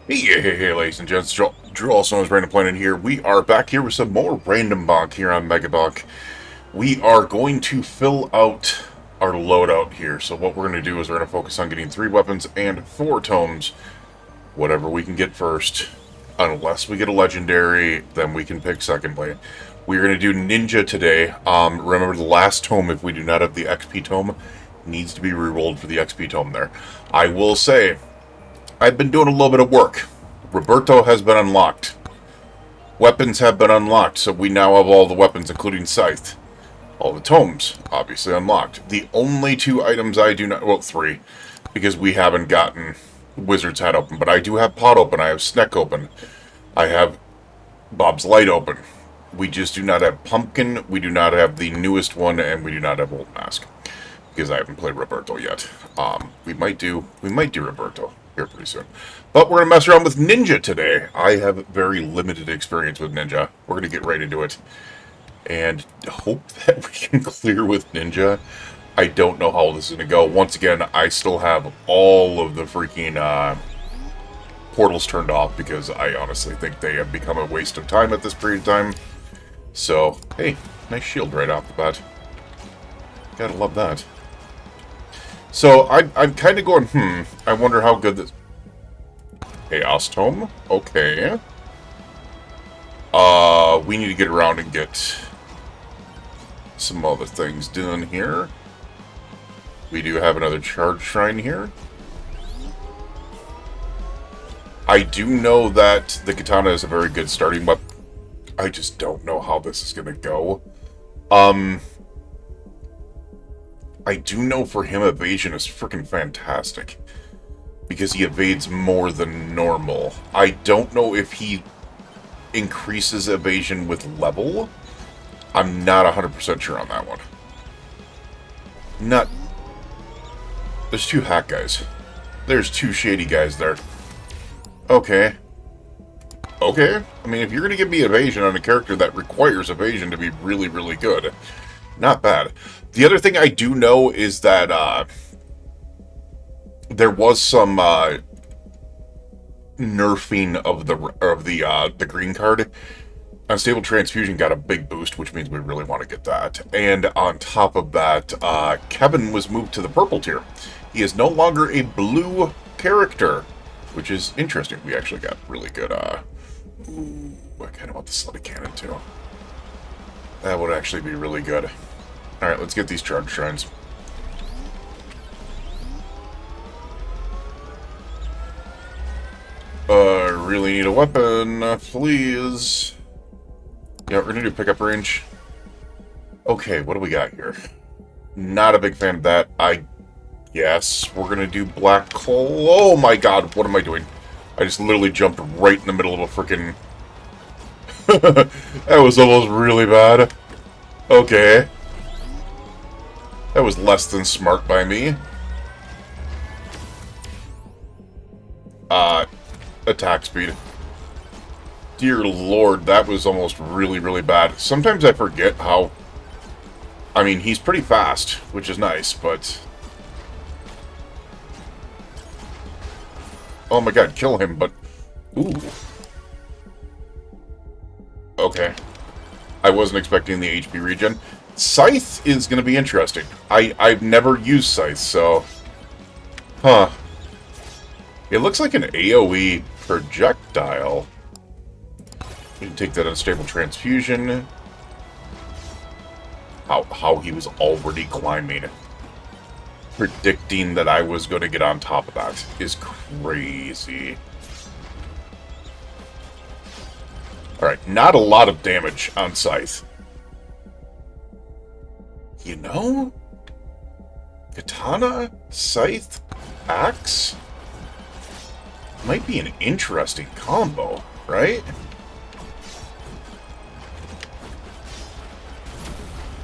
Hey, ladies and gents, Drew, also known as Random Planet here. We are back here with some more RandomBonk here on Megabonk. We are going to fill out our loadout here. So what we're going to do is we're going to focus on getting 3 weapons and 4 tomes. Whatever we can get first. Unless we get a legendary, then we can pick secondly. We're going to do Ninja today. Remember the last tome, if we do not have the XP tome, needs to be rerolled for the XP tome there. I will say, I've been doing a little bit of work. Roberto has been unlocked. Weapons have been unlocked, so we now have all the weapons, including Scythe. All the tomes, obviously unlocked. The only 2 items I do not... Well, 3, because we haven't gotten Wizard's Hat open. But I do have Pot open, I have Sneck open. I have Bob's Light open. We just do not have Pumpkin, we do not have the newest one, and we do not have Old Mask. Because I haven't played Roberto yet. We might do Roberto here pretty soon. But we're going to mess around with Ninja today. I have very limited experience with Ninja. We're going to get right into it. And hope that we can clear with Ninja. I don't know how this is going to go. Once again, I still have all of the freaking portals turned off because I honestly think they have become a waste of time at this period of time. So, hey, nice shield right off the bat. Gotta love that. So, I'm kind of going, I wonder how good this... Chaos Tome? Okay. We need to get around and get some other things done here. We do have another Charge Shrine here. I do know that the Katana is a very good starting weapon. I just don't know how this is going to go. I do know for him evasion is freaking fantastic. Because he evades more than normal. I don't know if he increases evasion with level. I'm not 100% sure on that one. There's 2 hack guys. There's 2 shady guys there. Okay. Okay. I mean, if you're going to give me evasion on a character that requires evasion to be really, really good, not bad. The other thing I do know is that there was some nerfing of the green card. Unstable Transfusion got a big boost, which means we really want to get that. And on top of that, Kevin was moved to the purple tier. He is no longer a blue character, which is interesting. We actually got really good... Ooh, I kind of want the Slutty Cannon, too. That would actually be really good. Alright, let's get these Charge Shrines. Really need a weapon, please. Yeah, we're gonna do pickup range. Okay, what do we got here? Not a big fan of that. I guess we're gonna do black coal. Oh my god, what am I doing? I just literally jumped right in the middle of a freaking... That was almost really bad. Okay. That was less than smart by me. Attack speed. Dear lord, that was almost really, really bad. Sometimes I forget how... I mean, he's pretty fast, which is nice, but... Oh my god, kill him, but... Ooh. Okay. I wasn't expecting the HP regen. Scythe is going to be interesting. I've never used Scythe, so... Huh. It looks like an AoE projectile. We can take that Unstable Transfusion. How he was already climbing. Predicting that I was going to get on top of that is crazy. Alright, not a lot of damage on Scythe. You know? Katana, Scythe, Axe? Might be an interesting combo, right?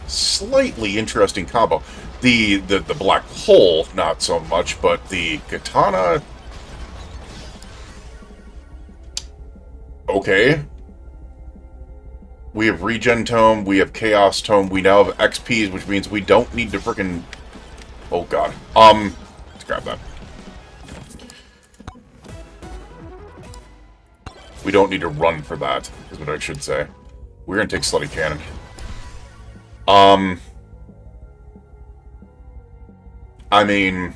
Slightly interesting combo. The black hole, not so much, but the katana... Okay. We have Regen Tome, we have Chaos Tome, we now have XPs, which means we don't need to frickin'... Oh god. Let's grab that. We don't need to run for that, is what I should say. We're gonna take Slutty Cannon. I mean,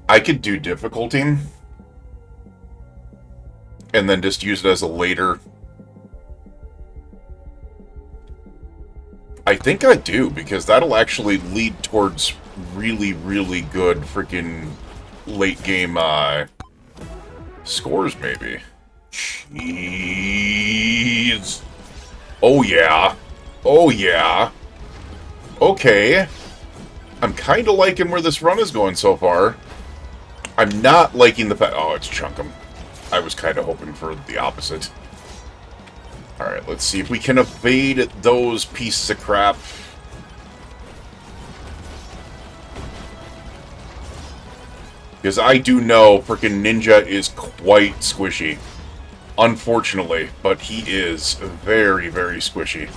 I could do difficulty and then just use it as a later. I think I do, because that'll actually lead towards really, really good freaking late game scores, maybe. Jeez. Oh, yeah. Oh, yeah. Okay. I'm kind of liking where this run is going so far. I'm not liking the fact... Oh, it's Chunkum. I was kind of hoping for the opposite. Alright, let's see if we can evade those pieces of crap. Because I do know frickin' Ninja is quite squishy. Unfortunately, but he is very, very squishy.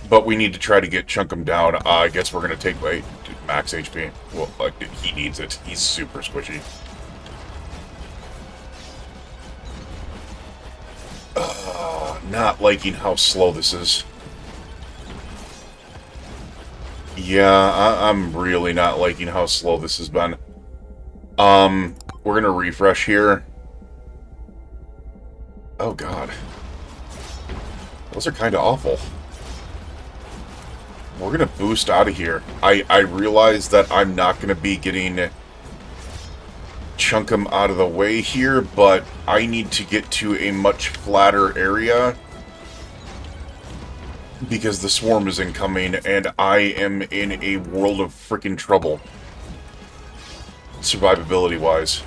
But we need to try to get Chunkum down. I guess we're going to take max HP. Well, he needs it. He's super squishy. Not liking how slow this is. Yeah, I'm really not liking how slow this has been. We're going to refresh here. Oh, God. Those are kind of awful. We're going to boost out of here. I realize that I'm not going to be getting Chunkum out of the way here, but I need to get to a much flatter area because the swarm is incoming, and I am in a world of freaking trouble, survivability-wise.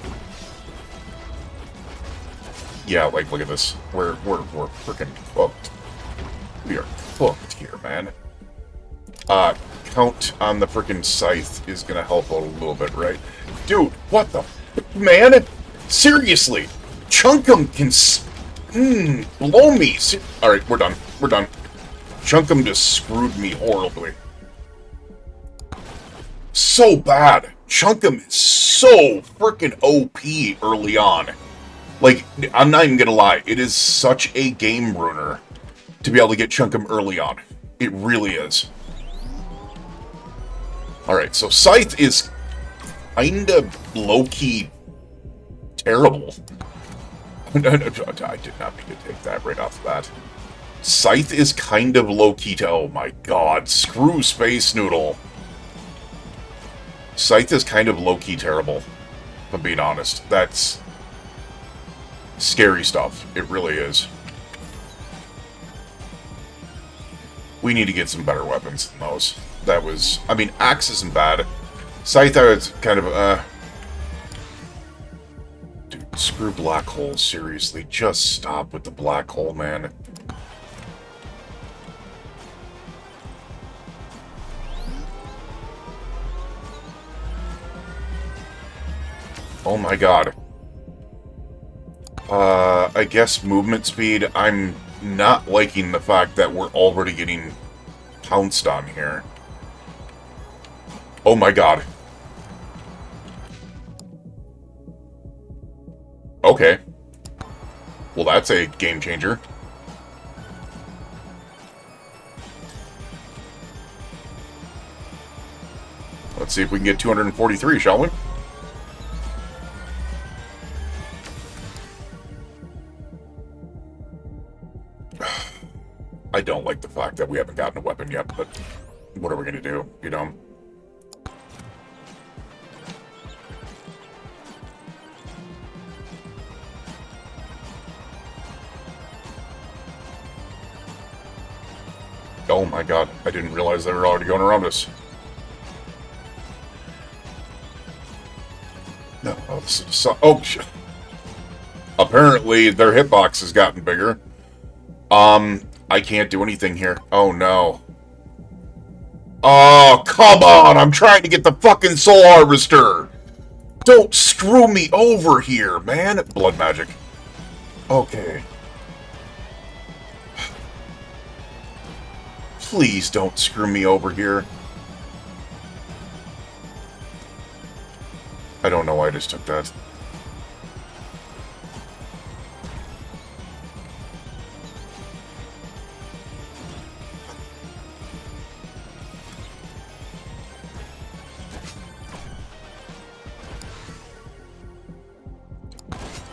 Yeah, like, look at this. We're freaking cooked. We are cooked here, man. Count on the freaking scythe is gonna help a little bit, right? Dude, what the... Man? Seriously! Chunkum can... blow me! Alright, we're done. We're done. Chunkum just screwed me horribly. So bad. Chunkum is so freaking OP early on. Like, I'm not even gonna lie. It is such a game ruiner to be able to get Chunkum early on. It really is. Alright, so Scythe is kinda low-key terrible. I did not mean to take that right off the bat. Scythe is kind of low-key oh my god, screw Space Noodle. Scythe is kind of low-key terrible, if I'm being honest. That's scary stuff. It really is. We need to get some better weapons than those. That was... I mean, Axe isn't bad. Scythe is kind of, Dude, screw Black Hole, seriously. Just stop with the Black Hole, man. Oh my god. I guess movement speed. I'm not liking the fact that we're already getting pounced on here. Oh my god. Okay. Well, that's a game changer. Let's see if we can get 243, shall we? I don't like the fact that we haven't gotten a weapon yet, but what are we going to do, you know? Oh my god, I didn't realize they were already going around us. No, oh, this is so, oh, apparently their hitbox has gotten bigger. I can't do anything here. Oh no. Oh, come on! I'm trying to get the fucking Soul Harvester! Don't screw me over here, man! Blood magic. Okay. Please don't screw me over here. I don't know why I just took that.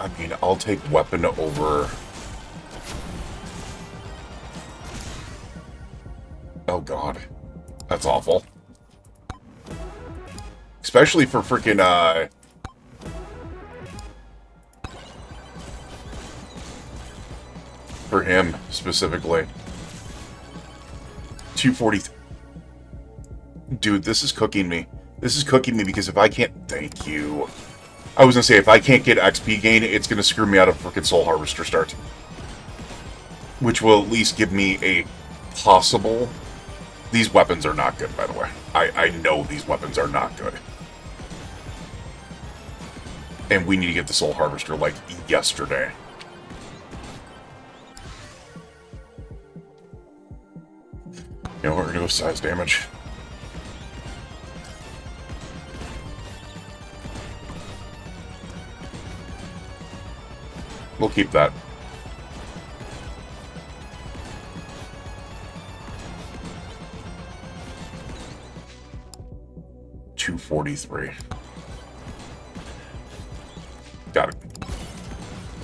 I mean, I'll take weapon over... Oh, God. That's awful. Especially for freaking, for him, specifically. 240... Dude, this is cooking me. This is cooking me because if I can't... Thank you. I was gonna say, if I can't get XP gain, it's gonna screw me out of frickin' Soul Harvester start. Which will at least give me a possible... These weapons are not good, by the way. I know these weapons are not good. And we need to get the Soul Harvester, like, yesterday. You know, we're gonna go size damage. We'll keep that. $243. Got it.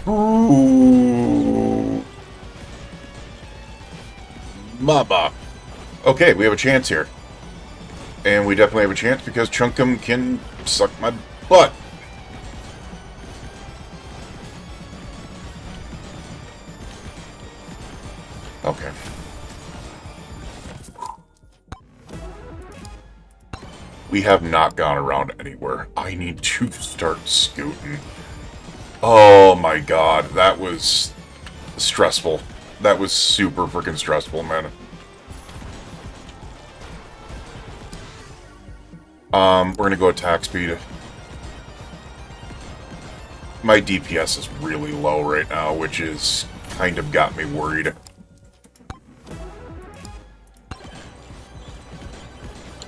Ooh. Mama. Okay, we have a chance here. And we definitely have a chance because Chunkum can suck my butt. Okay. We have not gone around anywhere. I need to start scooting. Oh my god, that was stressful. That was super freaking stressful, man. We're gonna go attack speed. My DPS is really low right now, which is kind of got me worried.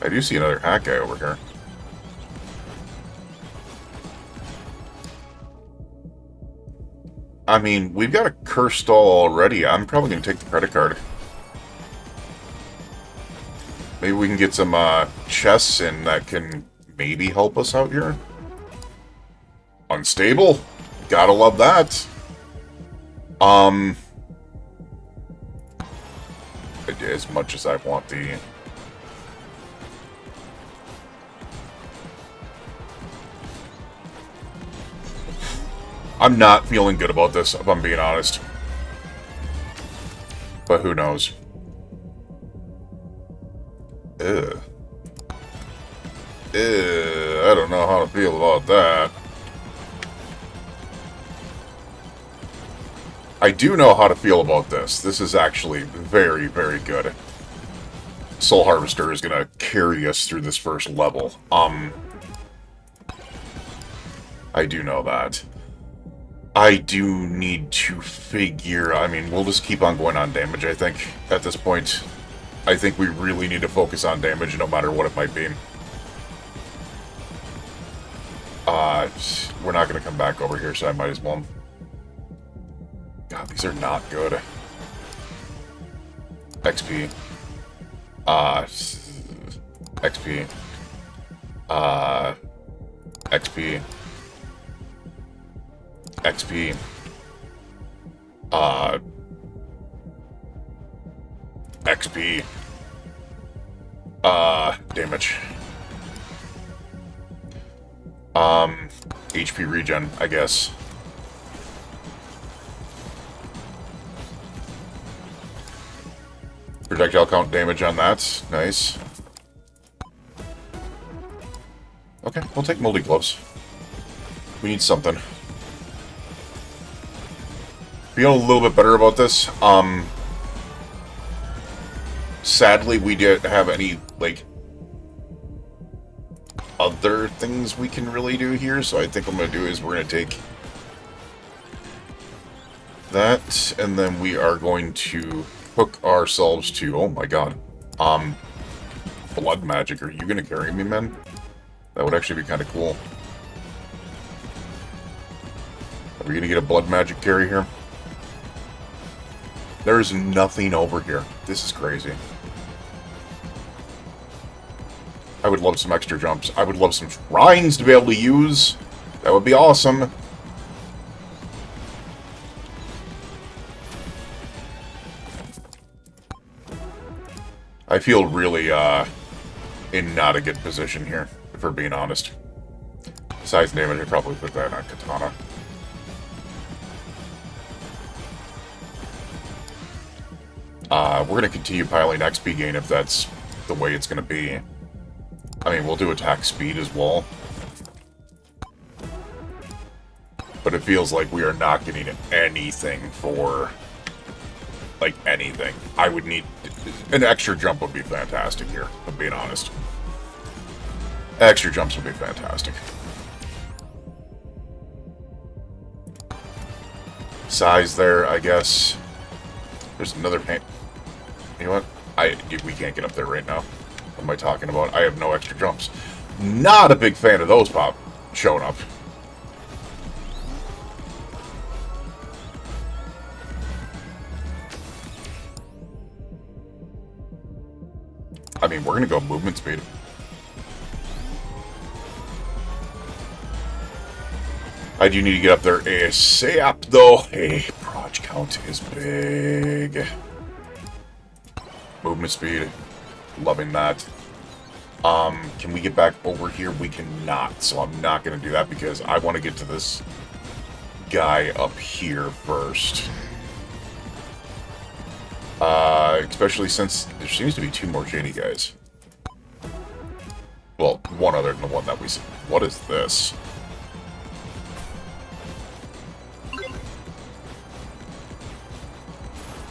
I do see another hack guy over here. I mean, we've got a curse stall already. I'm probably going to take the credit card. Maybe we can get some chests and that can maybe help us out here. Unstable. Gotta love that. As much as I want the... I'm not feeling good about this, if I'm being honest. But who knows? Ugh. I don't know how to feel about that. I do know how to feel about this. This is actually very, very good. Soul Harvester is going to carry us through this first level. I do know that. I do need to figure... I mean, we'll just keep on going on damage, I think, at this point. I think we really need to focus on damage, no matter what it might be. We're not going to come back over here, so I might as well. God, these are not good. XP. XP. XP. XP. XP. Damage. HP regen, I guess. Projectile count damage on that. Nice. Okay, we'll take moldy gloves. We need something. Feel a little bit better about this. Sadly, we didn't have any, like, other things we can really do here, so I think what I'm going to do is we're going to take that, and then we are going to hook ourselves to, oh my god, blood magic. Are you going to carry me, man? That would actually be kind of cool. Are we going to get a blood magic carry here? There is nothing over here. This is crazy. I would love some extra jumps. I would love some shrines to be able to use. That would be awesome. I feel really, in not a good position here, if we're being honest. Size and damage, I probably put that on Katana. We're going to continue piling XP gain if that's the way it's going to be. I mean, we'll do attack speed as well. But it feels like we are not getting anything for, like, anything. I would need... An extra jump would be fantastic here, if I'm being honest. Extra jumps would be fantastic. Size there, I guess. There's another paint. You know what? We can't get up there right now. What am I talking about? I have no extra jumps. Not a big fan of those showing up. I mean, we're going to go movement speed. I do need to get up there ASAP, though. Hey, proj count is big. Movement speed. Loving that. Can we get back over here? We cannot, so I'm not going to do that because I want to get to this guy up here first. Especially since there seems to be two more shady guys. Well, one other than the one that we see. What is this?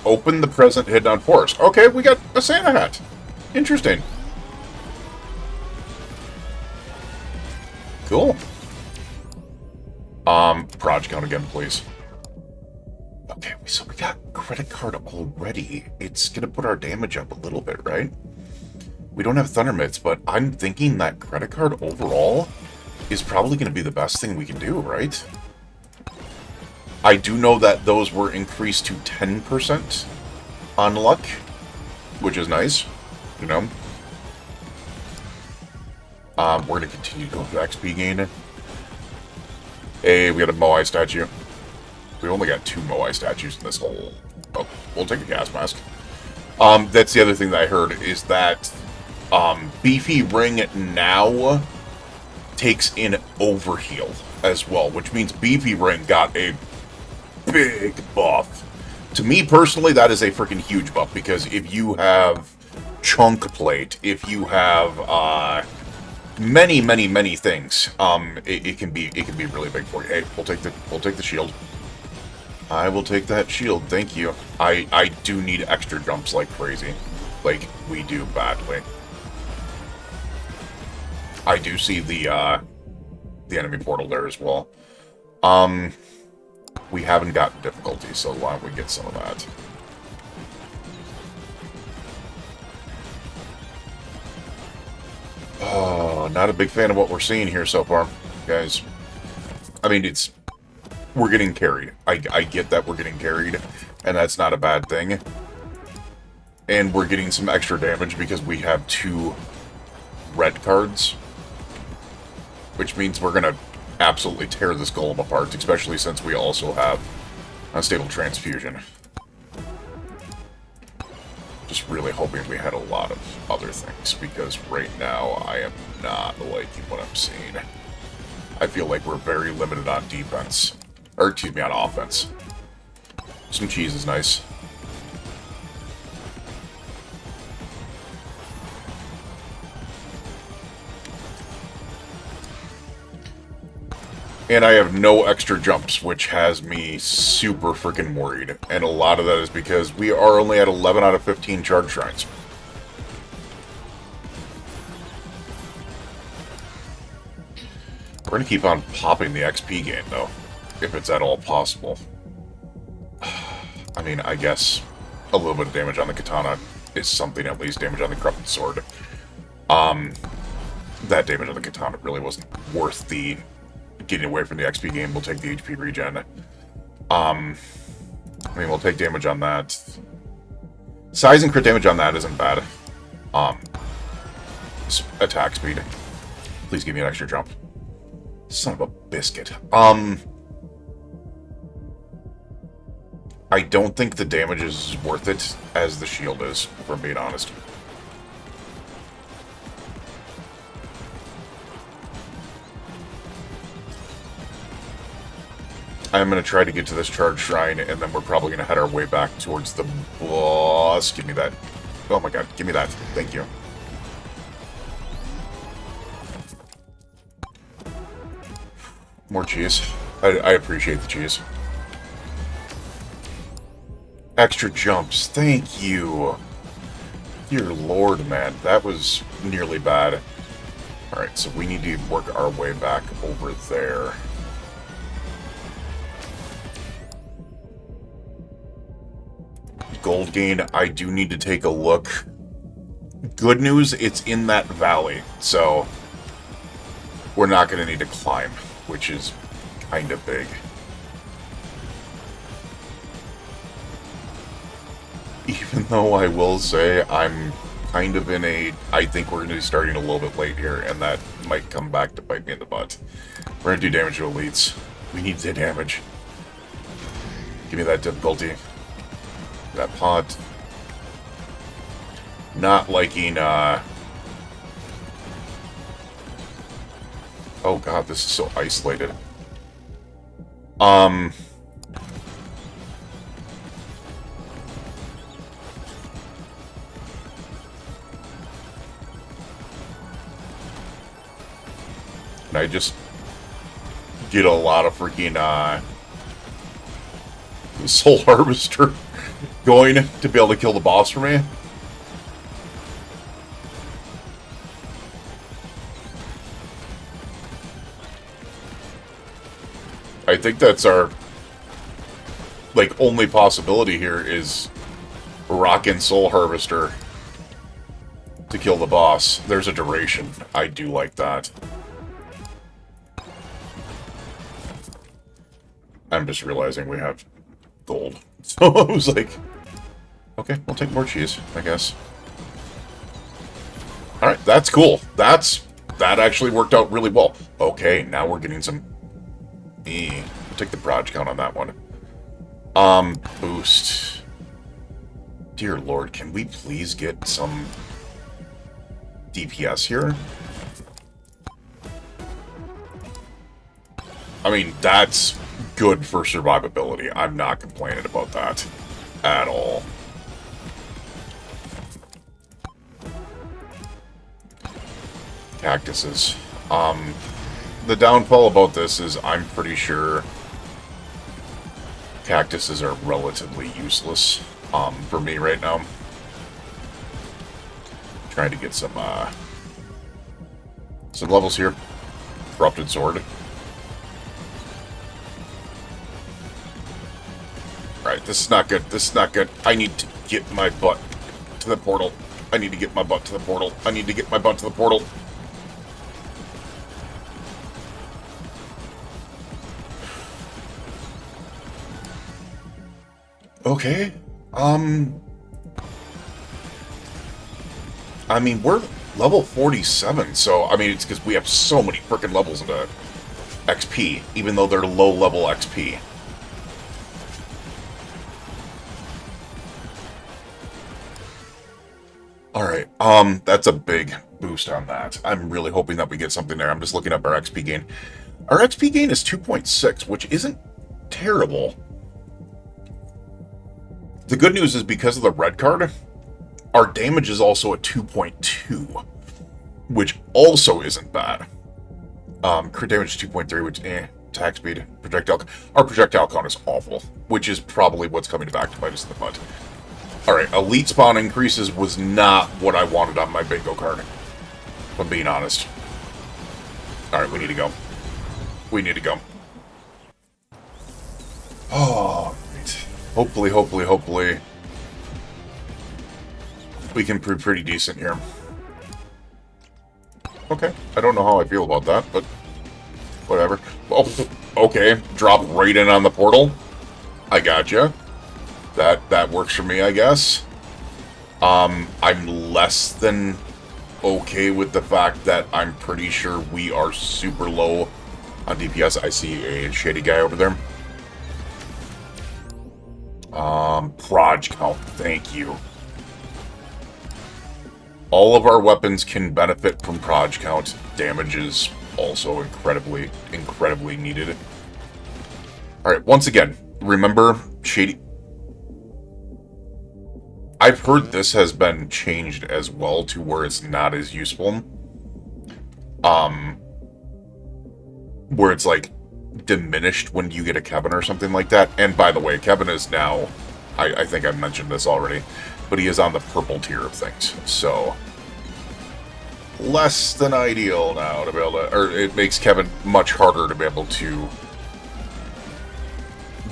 Open the present hidden on forest. Okay, we got a Santa hat. Interesting. Cool. Proj count again, please. Okay, so we got credit card already. It's gonna put our damage up a little bit, right? We don't have Thunder Mitts, but I'm thinking that credit card overall is probably gonna be the best thing we can do, right? I do know that those were increased to 10% on luck, which is nice, you know. We're going to continue to go for XP gain. Hey, we got a Moai statue. We only got 2 Moai statues in this whole... Oh, we'll take a gas mask. That's the other thing that I heard, is that Beefy Ring now takes in Overheal as well, which means Beefy Ring got a big buff. To me personally, that is a freaking huge buff, because if you have Chunk Plate, if you have many things, it can be really big for you. Hey, we'll take the shield. I will take that shield, thank you. I do need extra jumps like crazy, like we do badly. I do see the enemy portal there as well. We haven't gotten difficulty, so why don't we get some of that? Oh, not a big fan of what we're seeing here so far, guys. I mean, we're getting carried. I get that we're getting carried, and that's not a bad thing. And we're getting some extra damage because we have 2 red cards, which means we're gonna absolutely tear this golem apart, especially since we also have unstable transfusion. Just really hoping we had a lot of other things, because right now I am not liking what I'm seeing. I feel like we're very limited on defense. Or, excuse me, on offense. Some cheese is nice. And I have no extra jumps, which has me super freaking worried. And a lot of that is because we are only at 11 out of 15 charge shrines. We're going to keep on popping the XP gain, though, if it's at all possible. I mean, I guess a little bit of damage on the katana is something, at least damage on the corrupted sword. That damage on the katana really wasn't worth the... Getting away from the XP game. We'll take the HP regen. I mean, we'll take damage on that. Size and crit damage on that isn't bad. Attack speed. Please give me an extra jump. Son of a biscuit. I don't think the damage is as worth it as the shield is, if I'm being honest. I'm going to try to get to this charge shrine, and then we're probably going to head our way back towards the boss. Give me that. Oh my god, give me that. Thank you. More cheese. I appreciate the cheese. Extra jumps. Thank you. Dear lord, man. That was nearly bad. Alright, so we need to work our way back over there. Gold gain, I do need to take a look. Good news, it's in that valley, so we're not going to need to climb, which is kind of big. Even though I will say I'm kind of in a... I think we're going to be starting a little bit late here, and that might come back to bite me in the butt. We're going to do damage to elites. We need the damage. Give me that difficulty. That pot. Not liking, oh god, this is so isolated. And I just get a lot of freaking, Soul Harvester going to be able to kill the boss for me. I think that's our, like, only possibility here is rockin' Soul Harvester to kill the boss. There's a duration. I do like that. I'm just realizing we have gold. So I was like, okay, we'll take more cheese, I guess. Alright, that's cool. That actually worked out really well. Okay, now we're getting some... We'll take the proj count on that one. Boost. Dear lord, can we please get some DPS here? I mean, that's good for survivability. I'm not complaining about that at all. Cactuses. The downfall about this is I'm pretty sure cactuses are relatively useless for me right now. Trying to get some levels here. Corrupted Sword. Alright, this is not good. This is not good. I need to get my butt to the portal. I need to get my butt to the portal. I need to get my butt to the portal. Okay. I mean, we're level 47, so, I mean, it's because we have so many frickin' levels into XP, even though they're low-level XP. Alright, that's a big boost on that. I'm really hoping that we get something there. I'm just looking up our XP gain. Our XP gain is 2.6, which isn't terrible. The good news is because of the red card, our damage is also at 2.2, which also isn't bad. Crit damage is 2.3, which, attack speed, projectile... Our projectile count is awful, which is probably what's coming back to bite us in the butt. Alright, elite spawn increases was not what I wanted on my bingo card, if I'm being honest. Alright, we need to go. We need to go. Oh, right. Hopefully, we can prove pretty decent here. Okay, I don't know how I feel about that, but whatever. Oh, okay, drop right in on the portal. I gotcha. That works for me, I guess. I'm less than okay with the fact that I'm pretty sure we are super low on DPS. I see a shady guy over there. Proj count, thank you. All of our weapons can benefit from proj count. Damage is also incredibly needed. Alright, once again, remember, Shady... I've heard this has been changed as well to where it's not as useful. Where it's, like, diminished when you get a Kevin or something like that. And by the way, Kevin is now... I think I mentioned this already, but he is on the purple tier of things, so... less than ideal now to be able to... or it makes Kevin much harder to be able to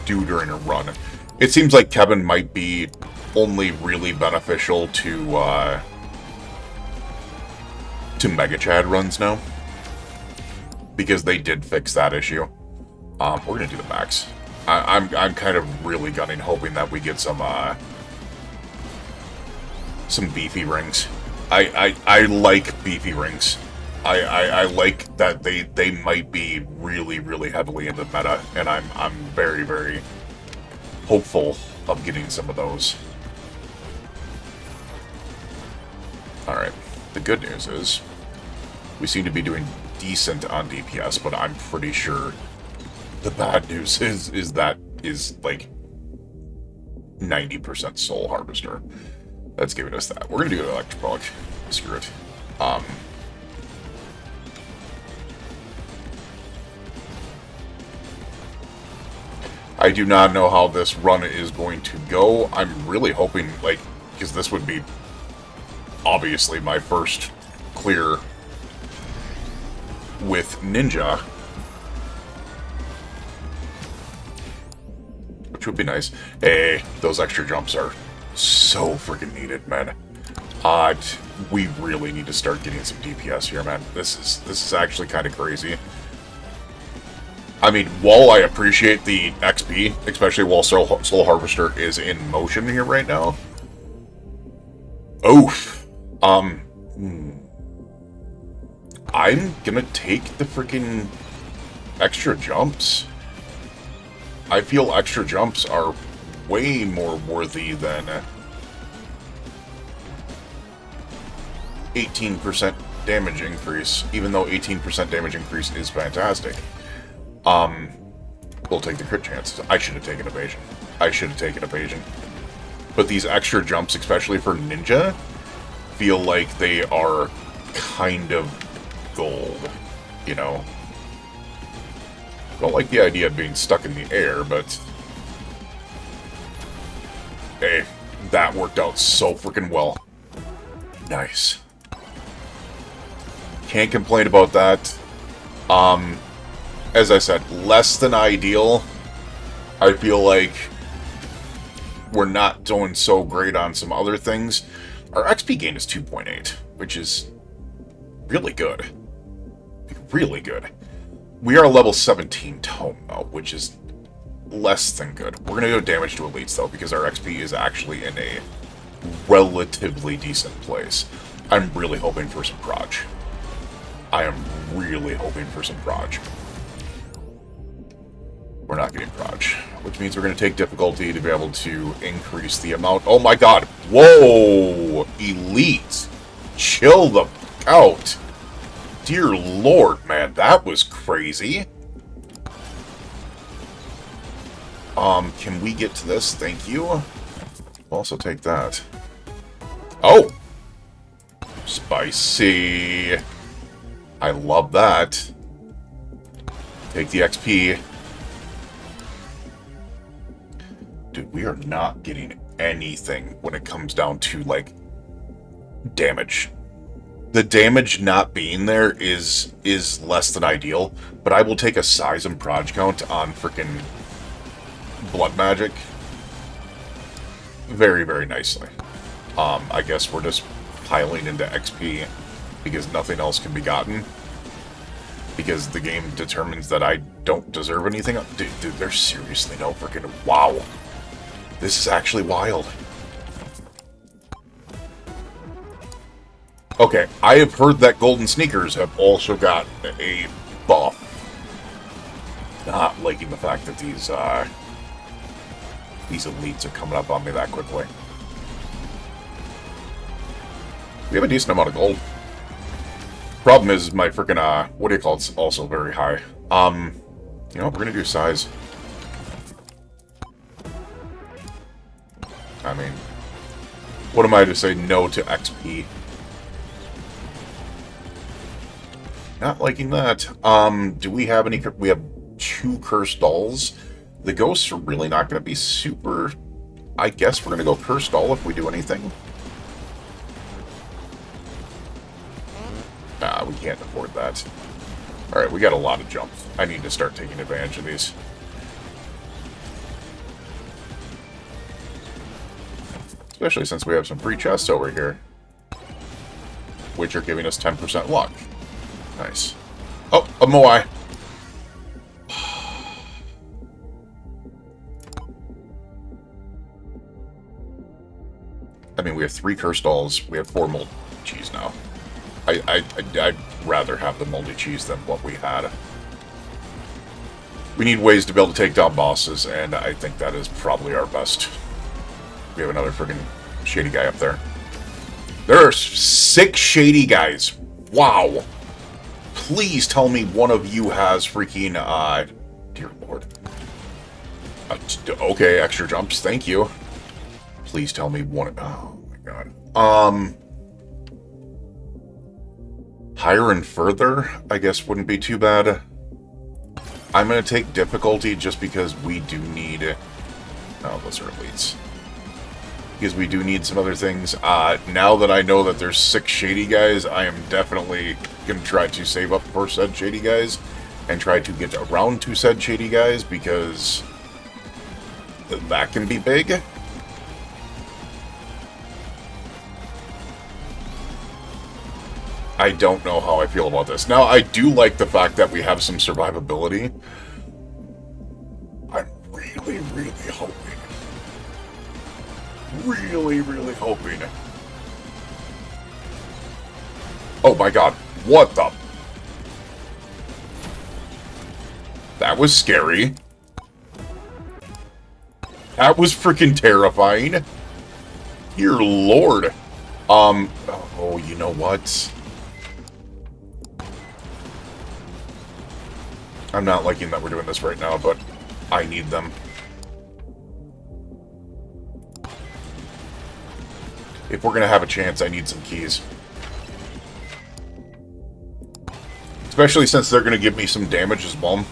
do during a run. It seems like Kevin might be only really beneficial to Mega Chad runs now, because they did fix that issue. We're gonna do the max. I'm kind of really gunning, hoping that we get some beefy rings. I like beefy rings. I like that they might be really, really heavily in the meta, and I'm very, very hopeful of getting some of those. Alright, the good news is we seem to be doing decent on DPS, but I'm pretty sure the bad news is that is like 90% Soul Harvester. That's giving us that. We're gonna do an Electrobug. Screw it. I do not know how this run is going to go. I'm really hoping, like, because this would be obviously my first clear with Ninja, which would be nice. Hey, those extra jumps are so freaking needed, man. We really need to start getting some DPS here, man. This is actually kind of crazy. I mean, while I appreciate the XP, especially while Soul Harvester is in motion here right now. Oof. I'm gonna take the freaking extra jumps. I feel extra jumps are way more worthy than 18% damage increase, even though 18% damage increase is fantastic. We'll take the crit chances. I should have taken evasion. But these extra jumps, especially for Ninja, feel like they are kind of gold, you know? Don't like the idea of being stuck in the air, but... hey, that worked out so freaking well. Nice. Can't complain about that. As I said, less than ideal. I feel like we're not doing so great on some other things. Our XP gain is 2.8, which is really good. Really good. We are level 17 Tome, though, which is less than good. We're going to go damage to elites, though, because our XP is actually in a relatively decent place. I'm really hoping for some proj. I am really hoping for some proj. We're not getting proj, which means we're going to take difficulty to be able to increase the amount. Oh my god! Whoa! Elite! Chill the fuck out! Dear lord, man, that was crazy. Can we get to this? Thank you. We'll also take that. Oh! Spicy! I love that. Take the XP. Dude, we are not getting anything when it comes down to, like, damage. The damage not being there is less than ideal, but I will take a size and proj count on freaking blood magic very, very nicely. I guess we're just piling into XP because nothing else can be gotten. Because the game determines that I don't deserve anything. Dude, there's seriously no freaking... wow. This is actually wild. Okay, I have heard that golden sneakers have also got a buff. Not liking the fact that these elites are coming up on me that quickly. We have a decent amount of gold. Problem is my freaking what do you call it's also very high. You know, we're gonna do size. mean, what am I to say no to XP? Not liking that. Do we have any... We have 2 cursed dolls. The ghosts are really not going to be super... I guess we're going to go cursed doll if we do anything. Nah, we can't afford that. Alright, we got a lot of jumps. I need to start taking advantage of these. Especially since we have some free chests over here. Which are giving us 10% luck. Nice. Oh, a Moai. I mean, we have 3 cursed dolls. We have 4 moldy cheese now. I'd rather have the moldy cheese than what we had. We need ways to be able to take down bosses, and I think that is probably our best. We have another friggin' shady guy up there. There are 6 shady guys. Wow. Please tell me one of you has freaking, dear lord. Okay, extra jumps, thank you. Please tell me one. Oh my god. Higher and further, I guess wouldn't be too bad. I'm gonna take difficulty just because we do need... Oh, those are elites. Because we do need some other things. Now that I know that there's 6 shady guys, I am definitely gonna try to save up for said shady guys and try to get around to said shady guys because that can be big. I don't know how I feel about this. Now, I do like the fact that we have some survivability. I'm really, really hoping. Really, really hoping. Oh my god. What the? That was scary. That was freaking terrifying. Dear lord. Oh, you know what? I'm not liking that we're doing this right now, but I need them. If we're going to have a chance, I need some keys. Especially since they're going to give me some damage as well.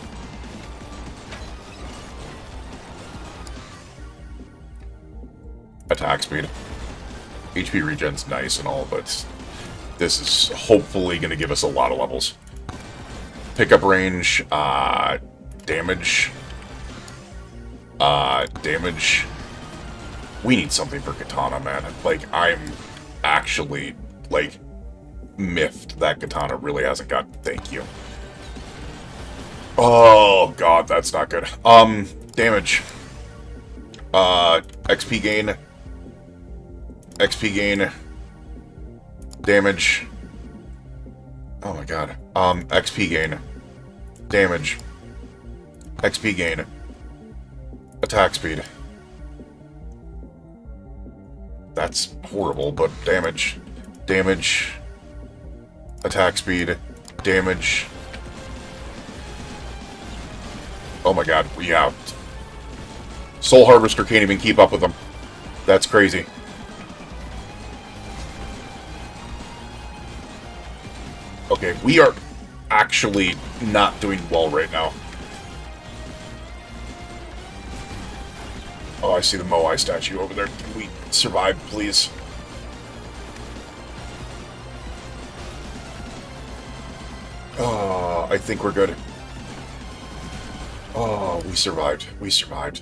Attack speed. HP regen's nice and all, but this is hopefully going to give us a lot of levels. Pickup range, damage. Damage. We need something for Katana, man. Like, I'm actually, like, miffed that Katana really hasn't got... Thank you. Oh, God, that's not good. Damage. XP gain. XP gain. Damage. Oh my god. XP gain. Damage. XP gain. Attack speed. That's horrible, but damage. Damage. Attack speed. Damage. Oh my god, we out. Soul Harvester can't even keep up with them. That's crazy. Okay, we are actually not doing well right now. Oh, I see the Moai statue over there. Can we survive, please? Oh, I think we're good. Oh, we survived. We survived.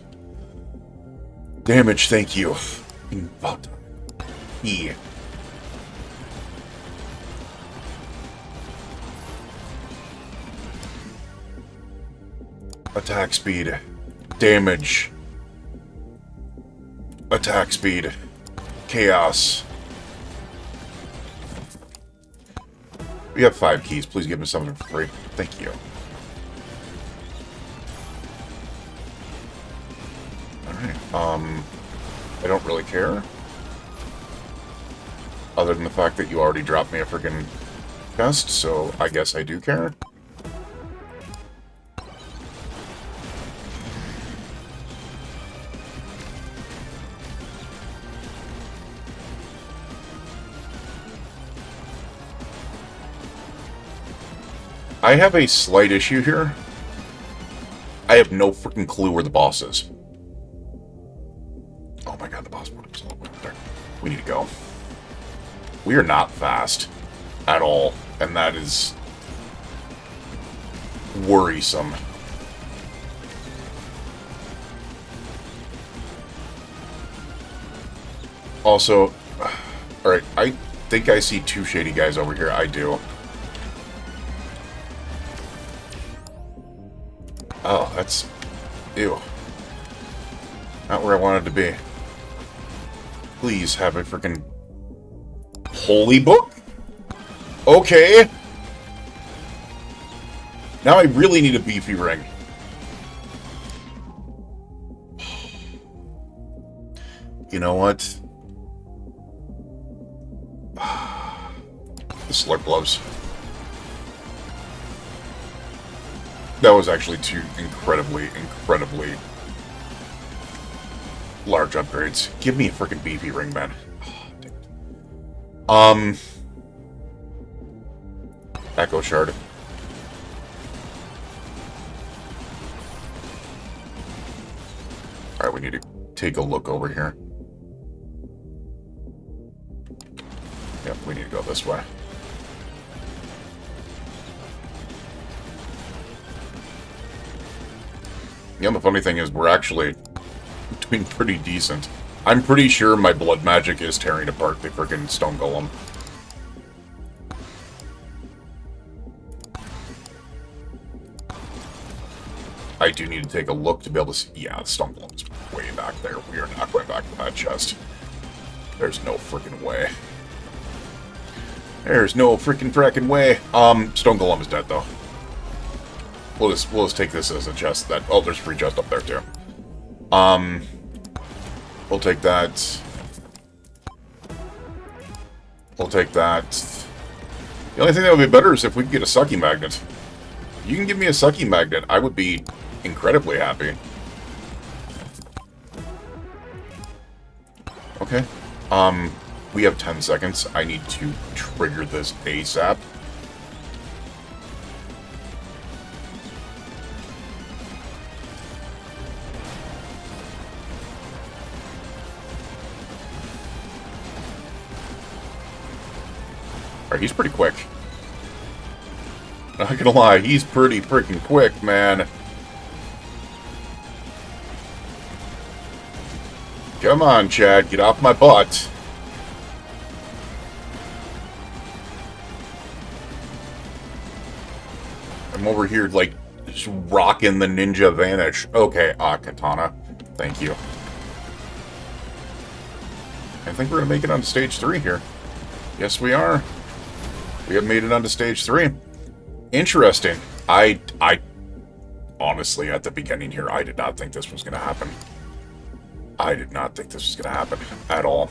Damage, thank you. E. Attack speed. Damage. Attack speed. Chaos. We have 5 keys. Please give me something for free. Thank you. Alright, I don't really care. Other than the fact that you already dropped me a freaking chest, so I guess I do care. I have a slight issue here. I have no freaking clue where the boss is. Oh my god, the boss portal is all the way up there. We need to go. We are not fast at all, and that is worrisome. Also, alright, I think I see two shady guys over here. I do. Oh, that's... Ew. Not where I wanted to be. Please have a freaking... Holy book? Okay. Now I really need a beefy ring. You know what? The slurp gloves. That was actually two incredibly large upgrades. Give me a freaking beefy ring, man. Echo shard. Alright, we need to take a look over here. Yep, we need to go this way. You know, the funny thing is, we're actually doing pretty decent. I'm pretty sure my blood magic is tearing apart the freaking stone golem. I do need to take a look to be able to see. Yeah, the stone golem's way back there. We are not going back to that chest. There's no freaking way. There's no freaking way. Stone golem is dead though. We'll just take this as a chest that... Oh, there's a free chest up there, too. We'll take that. We'll take that. The only thing that would be better is if we could get a sucky magnet. If you can give me a sucky magnet, I would be incredibly happy. Okay. We have 10 seconds. I need to trigger this ASAP. He's pretty quick. Not gonna lie, he's pretty freaking quick, man. Come on, Chad, get off my butt. I'm over here, like, just rocking the ninja vanish. Okay, katana. Thank you. I think we're gonna make it on to stage 3 here. Yes, we are. We have made it onto stage 3. Interesting. I honestly, at the beginning here, I did not think this was going to happen. I did not think this was going to happen at all.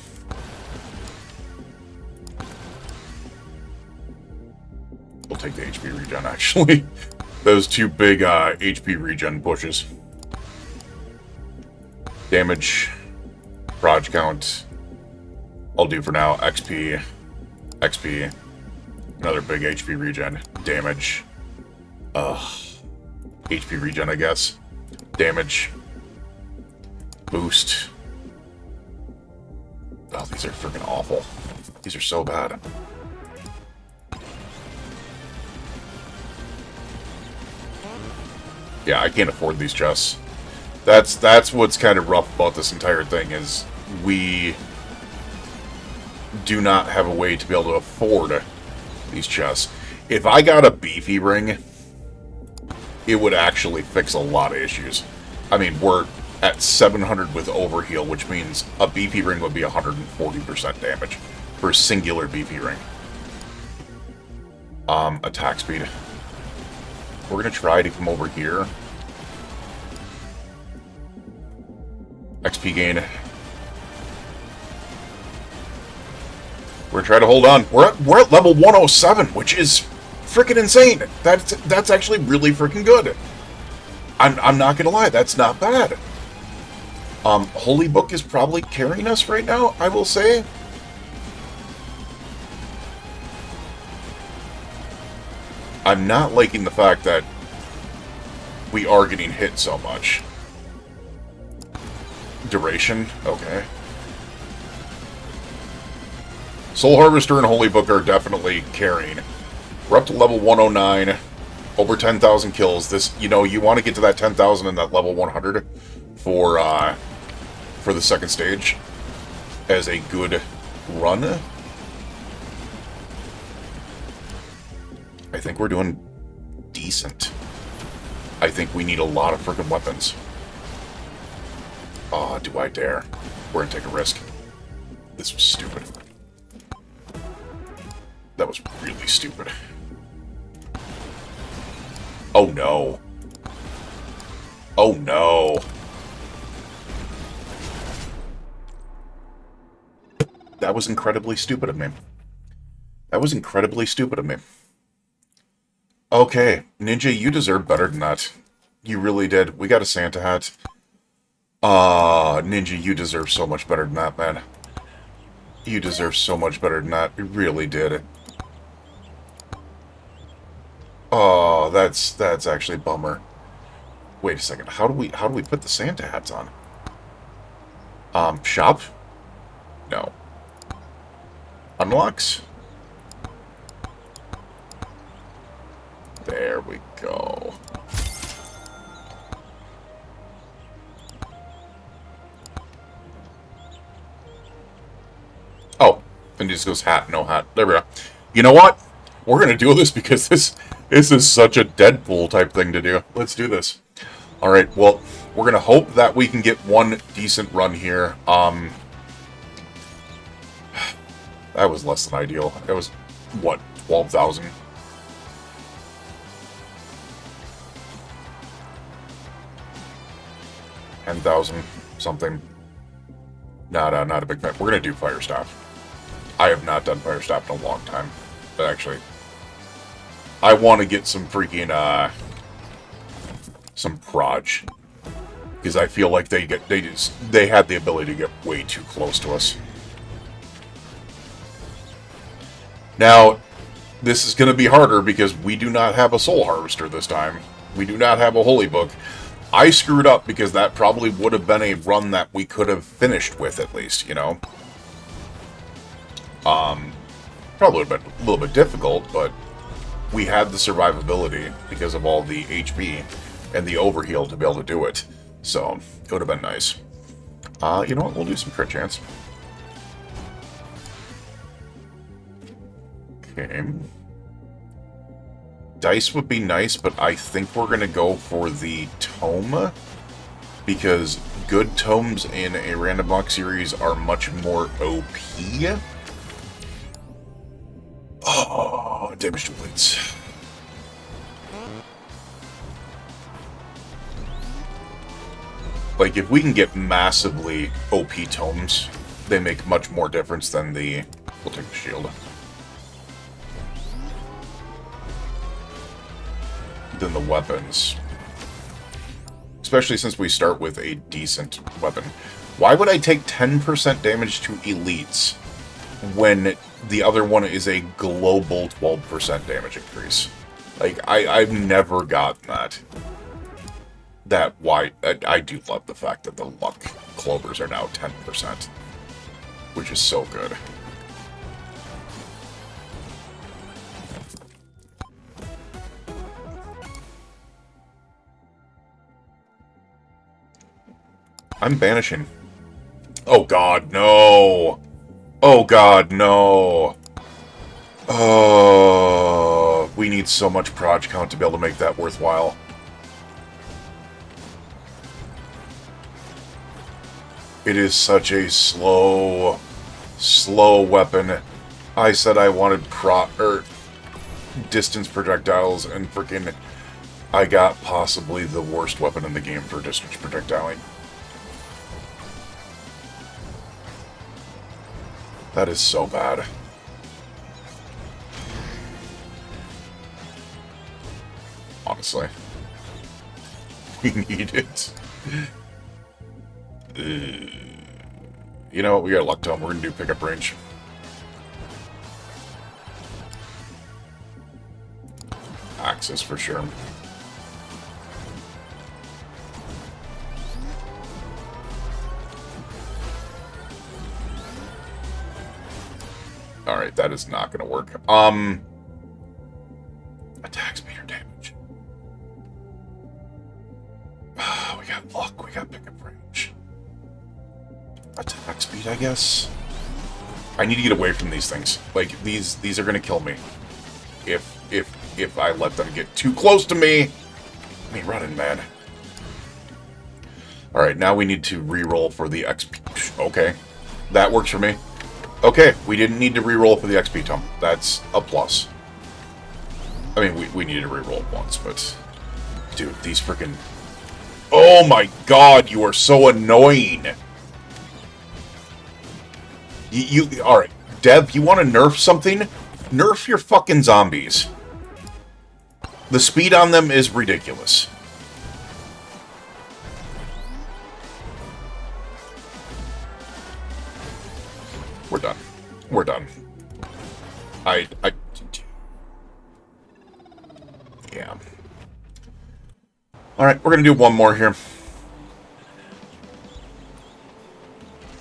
We'll take the HP regen, actually. Those two big HP regen pushes. Damage. Proj count. I'll do for now. XP. XP. Another big HP regen. Damage. HP regen, I guess. Damage. Boost. Oh, these are freaking awful. These are so bad. Yeah, I can't afford these chests. That's what's kind of rough about this entire thing, is we do not have a way to be able to afford these chests. If I got a beefy ring, it would actually fix a lot of issues. I mean, we're at 700 with overheal, which means a beefy ring would be 140% damage for a singular beefy ring. Attack speed. We're gonna try to come over here. XP gain. We're gonna try to hold on. We're at level 107, which is freaking insane. That's actually really freaking good. I'm not gonna lie, that's not bad. Holy Book is probably carrying us right now, I will say. I'm not liking the fact that we are getting hit so much. Duration? Okay. Soul Harvester and Holy Book are definitely carrying. We're up to level 109. Over 10,000 kills. This, you know, you want to get to that 10,000 and that level 100 for the second stage as a good run. I think we're doing decent. I think we need a lot of freaking weapons. Oh, do I dare? We're gonna take a risk. This was stupid. That was really stupid. Oh no. Oh no. That was incredibly stupid of me. That was incredibly stupid of me. Okay, Ninja, you deserve better than that. You really did. We got a Santa hat. Ninja, you deserve so much better than that, man. You deserve so much better than that. You really did. Oh, that's actually a bummer. Wait a second. How do we put the Santa hats on? Shop? No. Unlocks? There we go. Oh, and just goes hat, no hat. There we go. You know what? We're gonna do this because this is such a Deadpool type thing to do. Let's do this. All right. Well, we're gonna hope that we can get one decent run here. That was less than ideal. It was what, 12,000. 10,000 something. No, not a big fan. We're gonna do Fire Staff. I have not done Fire Staff in a long time, but actually, I want to get some freaking some proj, because I feel like they had the ability to get way too close to us. Now, this is going to be harder because we do not have a Soul Harvester this time. We do not have a Holy Book. I screwed up because that probably would have been a run that we could have finished with, at least, you know? Probably would have been a little bit difficult, but we had the survivability because of all the HP and the overheal to be able to do it. So, it would have been nice. You know what? We'll do some crit chance. Okay. Dice would be nice, but I think we're going to go for the tome, because good tomes in a RandomBonk series are much more OP. Oh, damage to blades. Like, if we can get massively OP tomes, they make much more difference than the... We'll take the shield. Than the weapons. Especially since we start with a decent weapon. Why would I take 10% damage to elites when the other one is a global 12% damage increase? Like, I've never gotten that. I do love the fact that the luck clovers are now 10%, which is so good. I'm banishing. Oh god, no! Oh god, no! Oh, we need so much proj count to be able to make that worthwhile. It is such a slow weapon. I said I wanted distance projectiles, and freaking I got possibly the worst weapon in the game for distance projectiling. That is so bad. Honestly. We need it. You know what? We got a luck tome. We're going to do pickup range. axes for sure. Alright, that is not going to work. Attack speed or damage. We got luck, we got pickup range. Attack speed, I guess? I need to get away from these things. Like, these are going to kill me. If I let them get too close to me. I mean, running, man. Alright, now we need to re-roll for the XP. Okay. That works for me. Okay, we didn't need to re-roll for the XP tome. That's a plus. I mean, we needed to re-roll once, but... Dude, these freaking... Oh my god, you are so annoying! Alright, Dev, you want to nerf something? Nerf your fucking zombies. The speed on them is ridiculous. We're done. We're done. Yeah. Alright, we're gonna do one more here.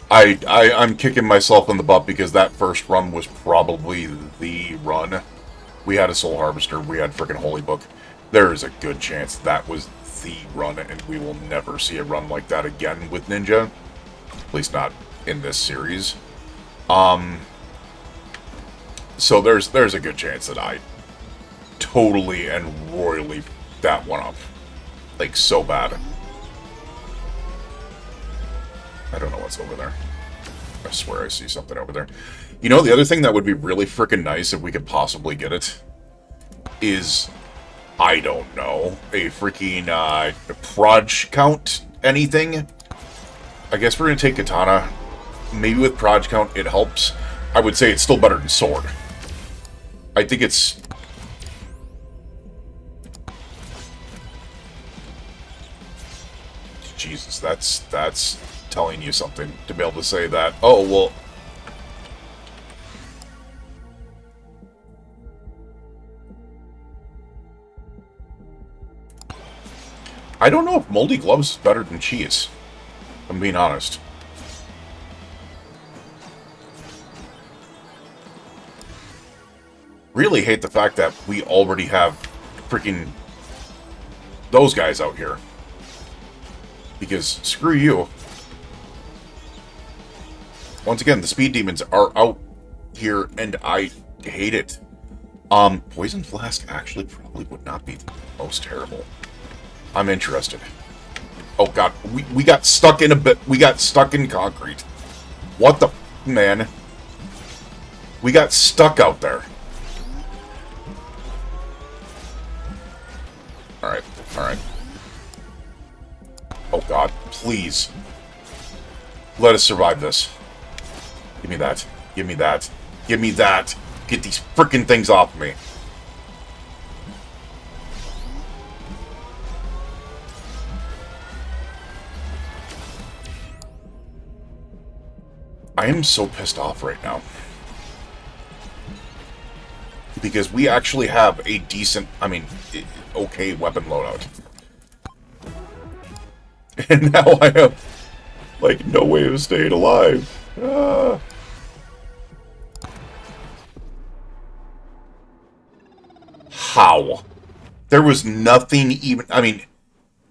I'm kicking myself in the butt because that first run was probably the run. We had a Soul Harvester, we had frickin' Holy Book. There is a good chance that was the run, and we will never see a run like that again with Ninja. At least not in this series. So there's a good chance that I totally and royally f***ed that one up. Like, so bad. I don't know what's over there. I swear I see something over there. You know, the other thing that would be really freaking nice if we could possibly get it is, I don't know, a freaking proj count anything. I guess we're going to take Katana. Maybe with proj count it helps. I would say it's still better than sword. I think it's... Jesus, that's telling you something to be able to say that. Oh, well... I don't know if moldy gloves is better than cheese. I'm being honest. Really hate the fact that we already have freaking those guys out here. Because screw you. Once again, the speed demons are out here and I hate it. Poison Flask actually probably would not be the most terrible. I'm interested. Oh god, we got stuck in a bit. We got stuck in concrete. What the man? We got stuck out there. Alright, alright. Oh god, please. Let us survive this. Give me that. Give me that. Give me that. Get these frickin' things off me. I am so pissed off right now. Because we actually have a decent, I mean, okay weapon loadout. And now I have, like, no way of staying alive. How? There was nothing even, I mean,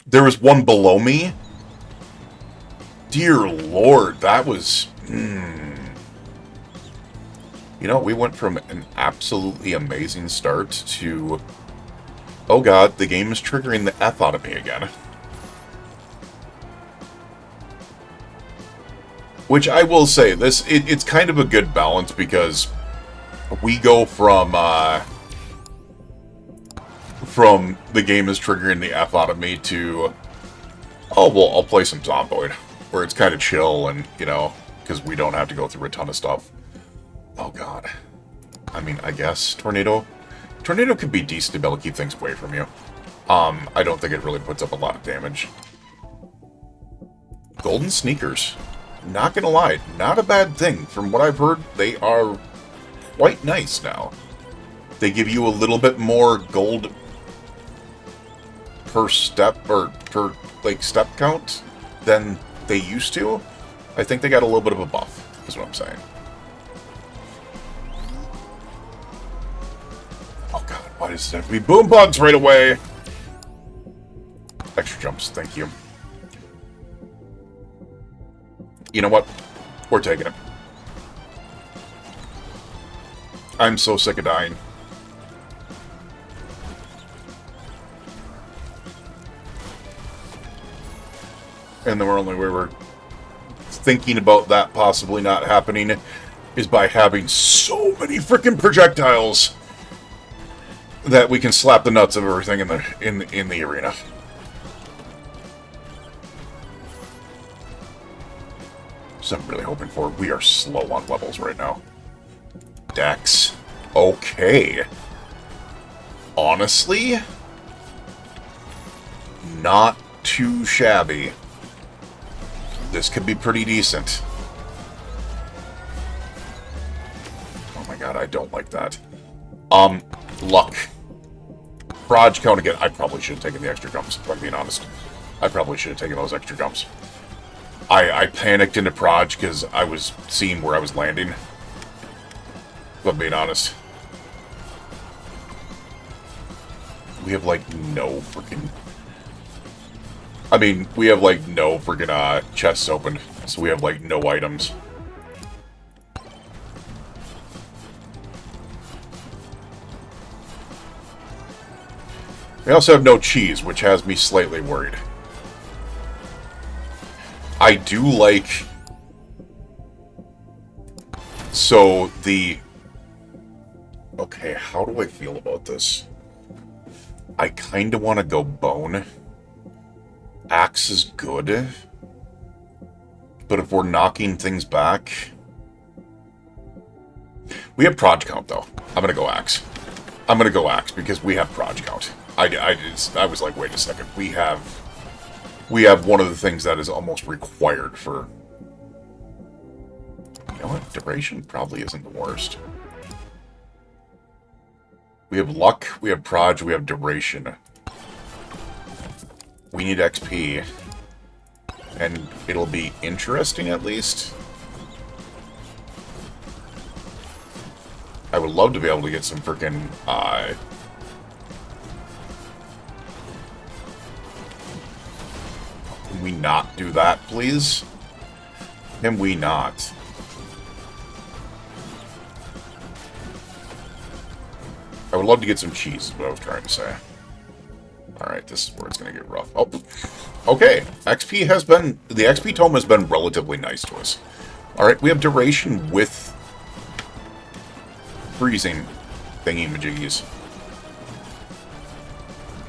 there was one below me. Dear Lord, that was... You know, we went from an absolutely amazing start to... Oh god, the game is triggering the F out of me again. Which I will say, it's kind of a good balance because we go from the game is triggering the F out of me to, oh, well, I'll play some Zomboid, where it's kind of chill and, you know, because we don't have to go through a ton of stuff. Oh god. I mean, I guess Tornado could be decent to be able to keep things away from you. I don't think it really puts up a lot of damage. Golden Sneakers. Not gonna lie, not a bad thing. From what I've heard, they are quite nice now. They give you a little bit more gold per step, or per, like, step count than they used to. I think they got a little bit of a buff, is what I'm saying. Oh god, why does it have to be boom bugs right away? Extra jumps, thank you. You know what? We're taking it. I'm so sick of dying. And the only way we're thinking about that possibly not happening is by having so many freaking projectiles that we can slap the nuts of everything in the arena. So I'm really hoping for. We are slow on levels right now. Dex. Okay. Honestly, not too shabby. This could be pretty decent. Oh my god, I don't like that. Luck. Proj count again. I probably should have taken the extra jumps, if I'm being honest. I probably should have taken those extra jumps. I panicked into Proj because I was seeing where I was landing. If I'm being honest. We have, like, no freaking... I mean, we have, like, no freaking, chests open. So we have, like, no items. We also have no cheese, which has me slightly worried. I do like... So, the... Okay, how do I feel about this? I kind of want to go bone. Axe is good. But if we're knocking things back... We have proj count, though. I'm going to go axe. I'm going to go axe, because we have proj count. I was like, wait a second. We have one of the things that is almost required for... You know what? Duration probably isn't the worst. We have luck, we have proj, we have duration. We need XP. And it'll be interesting, at least. I would love to be able to get some freaking... Can we not do that, please? Can we not? I would love to get some cheese, is what I was trying to say. Alright, this is where it's going to get rough. Oh, okay. XP has been... The XP tome has been relatively nice to us. Alright, we have duration with... freezing thingy-majiggies.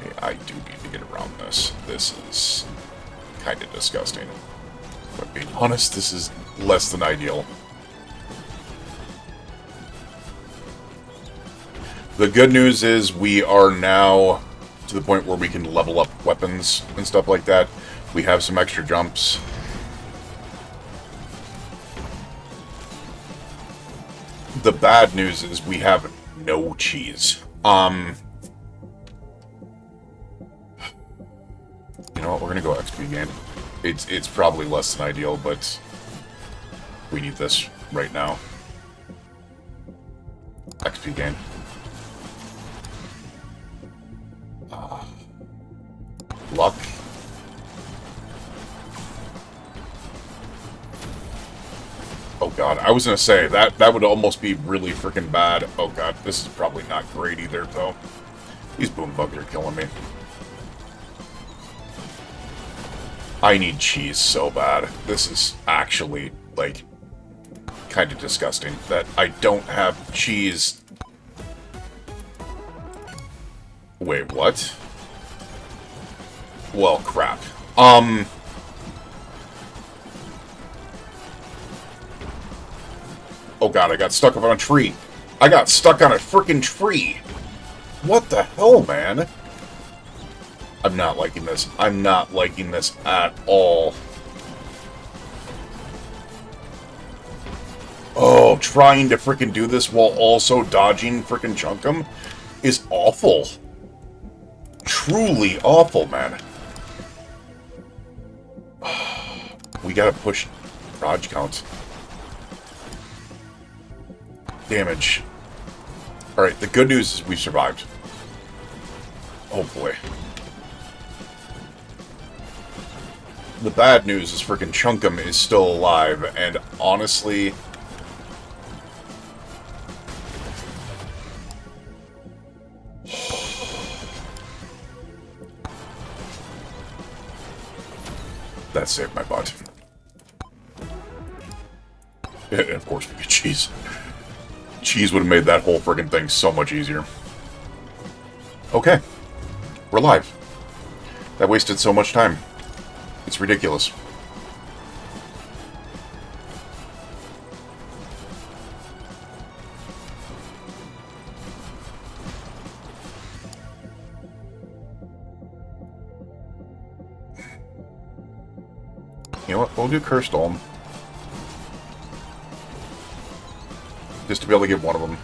Okay, I do need to get around this. This is kind of disgusting. But being honest, this is less than ideal. The good news is we are now to the point where we can level up weapons and stuff like that. We have some extra jumps. The bad news is we have no cheese. You know what? We're gonna go XP gain. It's probably less than ideal, but we need this right now. XP gain. Luck. Oh god, I was gonna say, that would almost be really freaking bad. Oh god, this is probably not great either, though. These boom bugs are killing me. I need cheese so bad. This is actually, like, kind of disgusting that I don't have cheese. Wait, what? Well, crap. Oh god, I got stuck up on a tree. I got stuck on a freaking tree. What the hell, man? I'm not liking this. I'm not liking this at all. Oh, trying to freaking do this while also dodging freaking Chunkum is awful. truly awful, man. We gotta push Raj count. Damage. Alright, the good news is we survived. Hopefully. The bad news is freaking Chunkum is still alive, and honestly... that saved my butt. And of course we get cheese. Cheese would have made that whole friggin' thing so much easier. Okay. We're live. That wasted so much time. It's ridiculous. You know what? We'll do Cursed Dome. Just to be able to get one of them.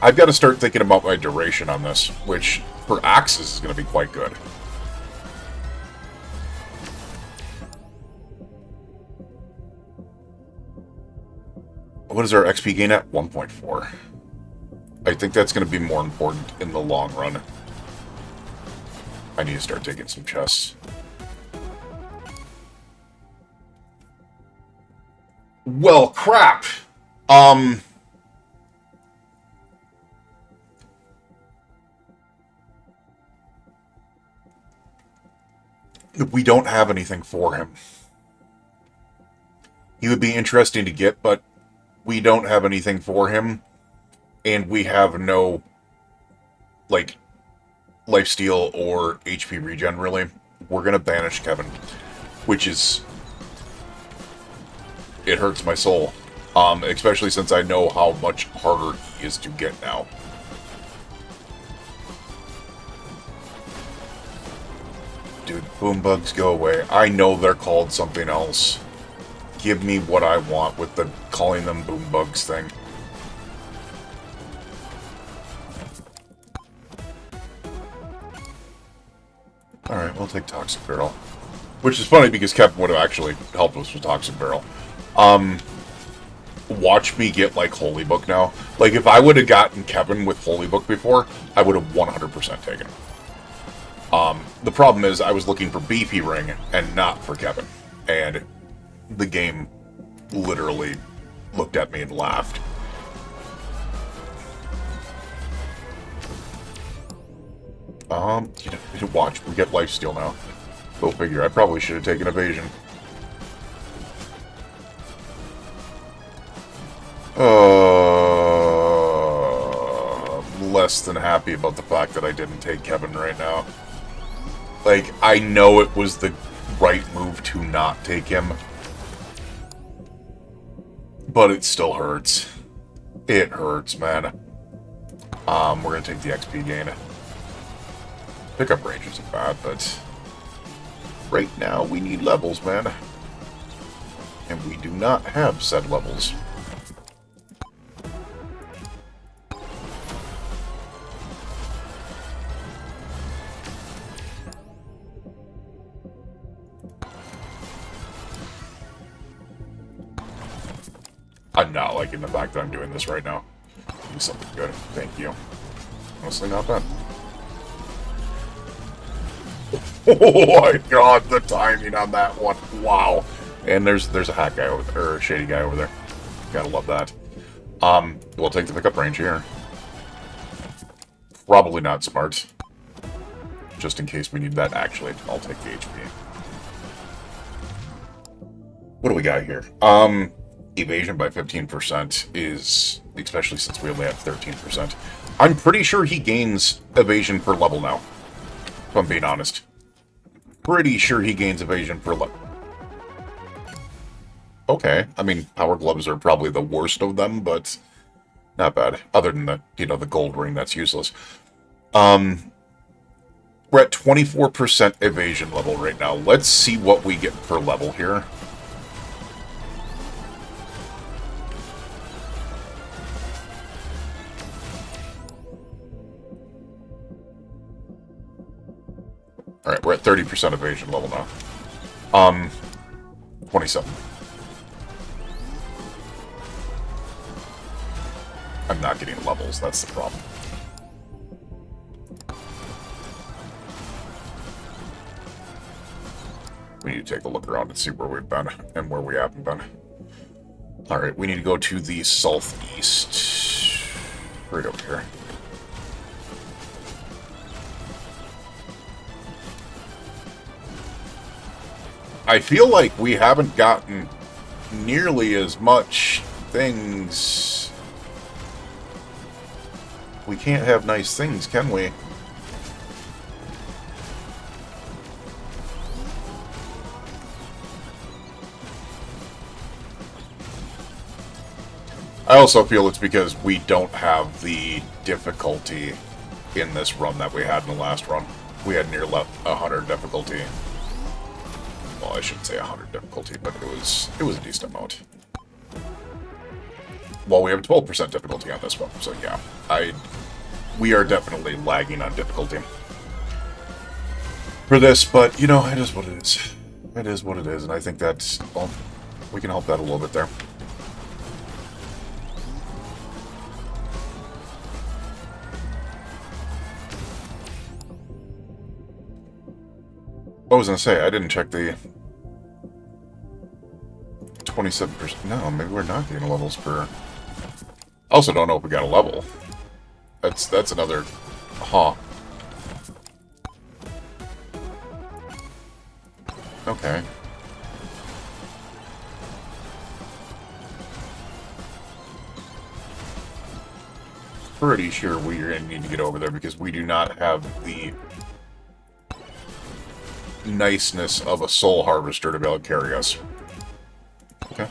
I've got to start thinking about my duration on this, which for axes is going to be quite good. What is our XP gain at? 1.4. I think that's going to be more important in the long run. I need to start taking some chests. Well, crap. We don't have anything for him. He would be interesting to get, but we don't have anything for him. And we have no, like, lifesteal or HP regen, really. We're going to banish Kevin, which is... it hurts my soul. Especially since I know how much harder he is to get now. Dude, boom bugs, go away. I know they're called something else. Give me what I want with the calling them boom bugs thing. Alright, we'll take Toxic Barrel. Which is funny because Kevin would have actually helped us with Toxic Barrel. Watch me get, like, Holy Book now. Like, if I would have gotten Kevin with Holy Book before, I would have 100% taken him. The problem is I was looking for BP Ring and not for Kevin. And the game literally looked at me and laughed. You know, watch, we get lifesteal now. Go figure, I probably should have taken evasion. I'm less than happy about the fact that I didn't take Kevin right now. Like, I know it was the right move to not take him. But it still hurts. It hurts, man. We're gonna take the XP gain. Pickup range isn't bad, but... right now, we need levels, man. And we do not have said levels. I'm not liking the fact that I'm doing this right now. Do something good. Thank you. Honestly, not bad. Oh my god, the timing on that one. Wow. And there's a hack guy over there, or a shady guy over there. Gotta love that. We'll take the pickup range here. Probably not smart. Just in case we need that. Actually, I'll take the HP. What do we got here? Evasion by 15% is, especially since we only have 13%. I'm pretty sure he gains evasion per level now. If I'm being honest. Pretty sure he gains evasion per level. Okay, I mean, power gloves are probably the worst of them, but not bad. Other than the, you know, the gold ring, that's useless. We're at 24% evasion level right now. Let's see what we get per level here. we're at 30% evasion level now. 27. I'm not getting levels, that's the problem. We need to take a look around and see where we've been and where we haven't been. Alright, we need to go to the southeast. Right over here. I feel like we haven't gotten nearly as much things. We can't have nice things, can we? I also feel it's because we don't have the difficulty in this run that we had in the last run. We had near 100 difficulty. Well, I shouldn't say 100 difficulty, but it was a decent amount. Well, we have 12% difficulty on this one, so yeah. We are definitely lagging on difficulty for this, but, you know, it is what it is. It is what it is, and I think that's, well, we can help that a little bit there. I was going to say, I didn't check the 27%. No, maybe we're not getting levels per... I also don't know if we got a level. That's another... Huh. Okay. Pretty sure we're going to need to get over there because we do not have the niceness of a soul harvester to be able to carry us. Okay.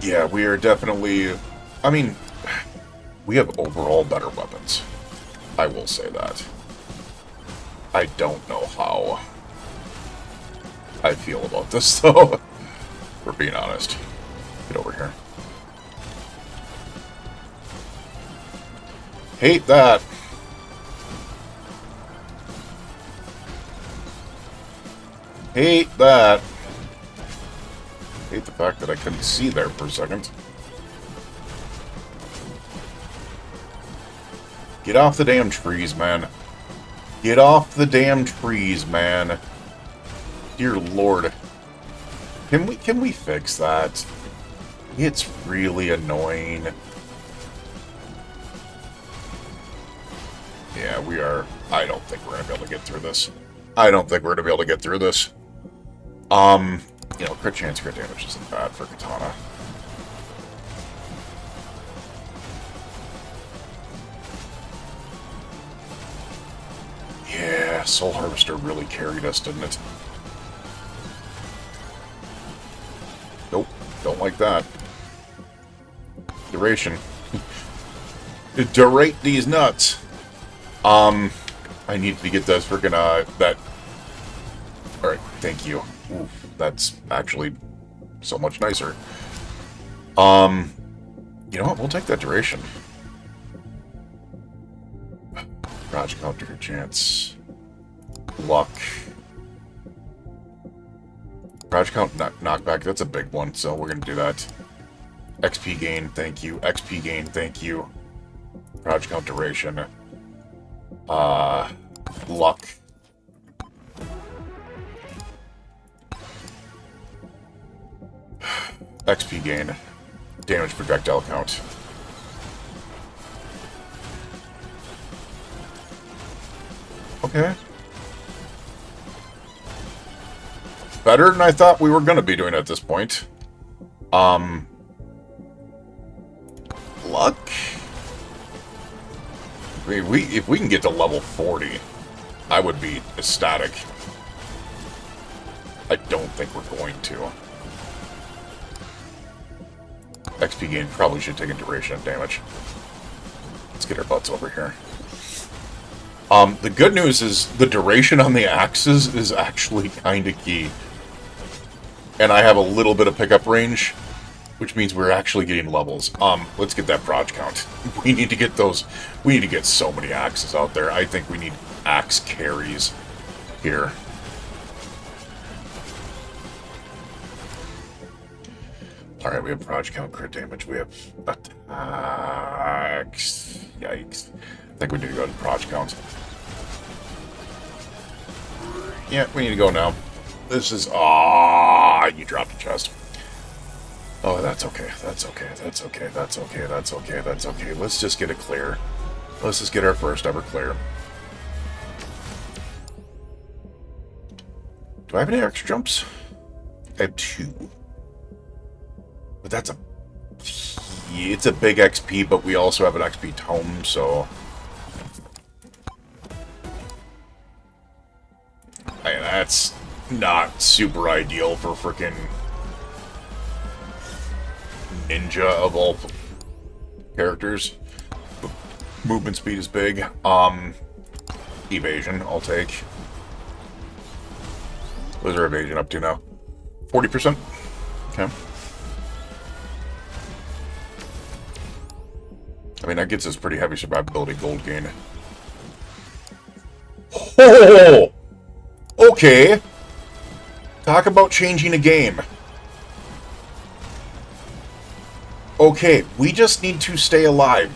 Yeah, we are definitely... I mean, we have overall better weapons. I will say that. I don't know how I feel about this, though. We're being honest. Get over here. Hate that. Hate that. Hate the fact that I couldn't see there for a second. Get off the damn trees, man. Get off the damn trees, man. Dear Lord. Can we fix that? It's really annoying. Yeah, we are... I don't think we're going to be able to get through this. I don't think we're going to be able to get through this. You know, crit chance, crit damage isn't bad for Katana. Yeah, Soul Harvester really carried us, didn't it? Nope, don't like that. Duration. Durate these nuts. I need to get those freaking, that... Alright, thank you. Oof, that's actually so much nicer. You know what? We'll take that duration. Project counter chance. Luck. Project count knockback, that's a big one, so we're gonna do that. XP gain, thank you. XP gain, thank you. Project count duration. Luck. XP gain. Damage projectile count. Okay. Better than I thought we were going to be doing at this point. Luck? If we can get to level 40, I would be ecstatic. I don't think we're going to. XP gain probably should take a duration of damage. Let's get our butts over here. The good news is the duration on the axes is actually kind of key. And I have a little bit of pickup range, which means we're actually getting levels. Let's get that proj count. We need to get those. We need to get so many axes out there. I think we need axe carries here. Alright, we have proj count, crit damage, we have attacks. Yikes. I think we need to go to proj count. Yeah, we need to go now. This is... Ah, you dropped the chest. Oh, that's okay. That's okay. That's okay. That's okay. That's okay. That's okay. Let's just get it clear. Let's just get our first ever clear. Do I have any extra jumps? I have 2. But that's a... It's a big XP, but we also have an XP tome, so... That's not super ideal for frickin' ninja of all characters. Movement speed is big. Evasion, I'll take. What's our evasion up to now? 40%? Okay. I mean, that gets us pretty heavy survivability gold gain. Oh! Okay. Talk about changing a game. Okay, we just need to stay alive.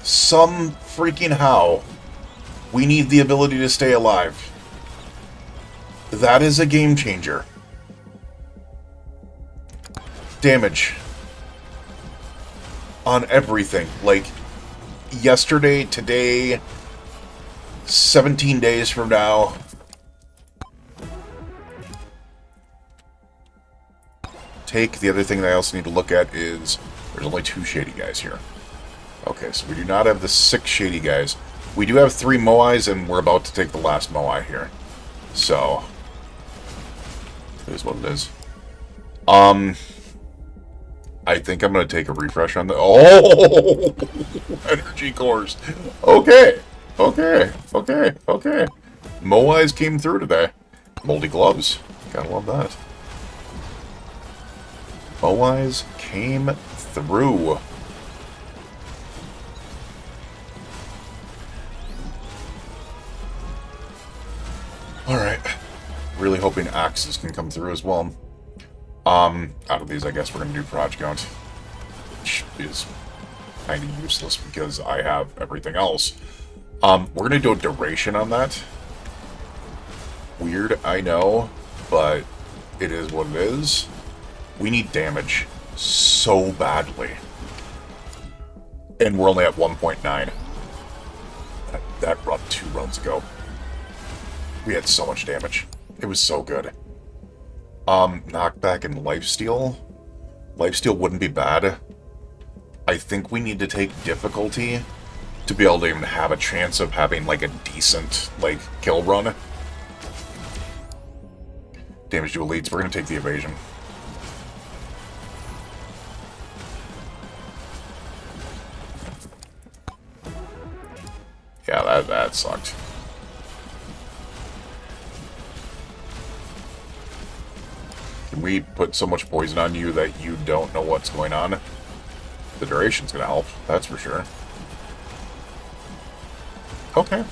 Some freaking how. We need the ability to stay alive. That is a game changer. Damage. On everything. Like, yesterday, today, 17 days from now. The other thing that I also need to look at is there's only 2 shady guys here. Okay, so we do not have the 6 shady guys. We do have 3 Moais, and we're about to take the last Moai here. So, it is what it is. I think I'm going to take a refresh on the... Oh! Energy cores. Okay. Okay. Okay. Okay. Moais came through today. Moldy gloves. Gotta love that. Moais came through. Alright. Really hoping axes can come through as well. Out of these, I guess we're going to do proj count. Which is kind of useless because I have everything else. We're going to do a duration on that. Weird, I know, but it is what it is. We need damage so badly. And we're only at 1.9. That run 2 runs ago. We had so much damage. It was so good. Knockback and lifesteal. Lifesteal wouldn't be bad. I think we need to take difficulty to be able to even have a chance of having, like, a decent, like, kill run. Damage to elites. We're going to take the evasion. Yeah, that sucked. Can we put so much poison on you that you don't know what's going on? The duration's gonna help, that's for sure. Okay.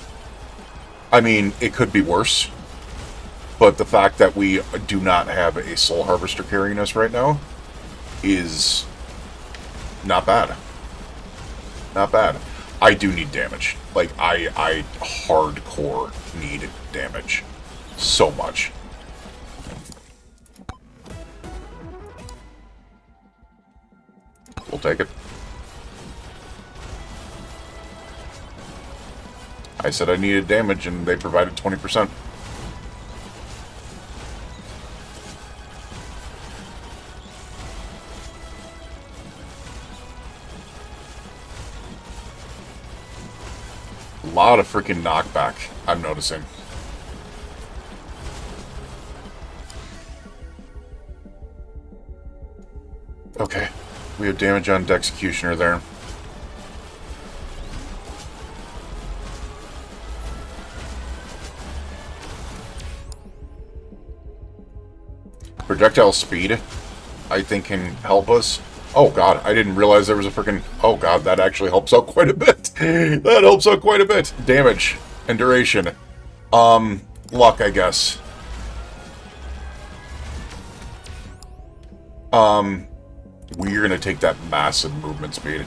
I mean, it could be worse. But the fact that we do not have a Soul Harvester carrying us right now is not bad. Not bad. I do need damage. Like, I hardcore need damage. So much. We'll take it. I said I needed damage, and they provided 20%. A lot of freaking knockback, I'm noticing. Okay, we have damage on Dexecutioner there. projectile speed, I think, can help us. Oh god, I didn't realize there was a freaking... Oh god, that actually helps out quite a bit. That helps out quite a bit. Damage and duration. Luck, I guess. We're gonna take that massive movement speed.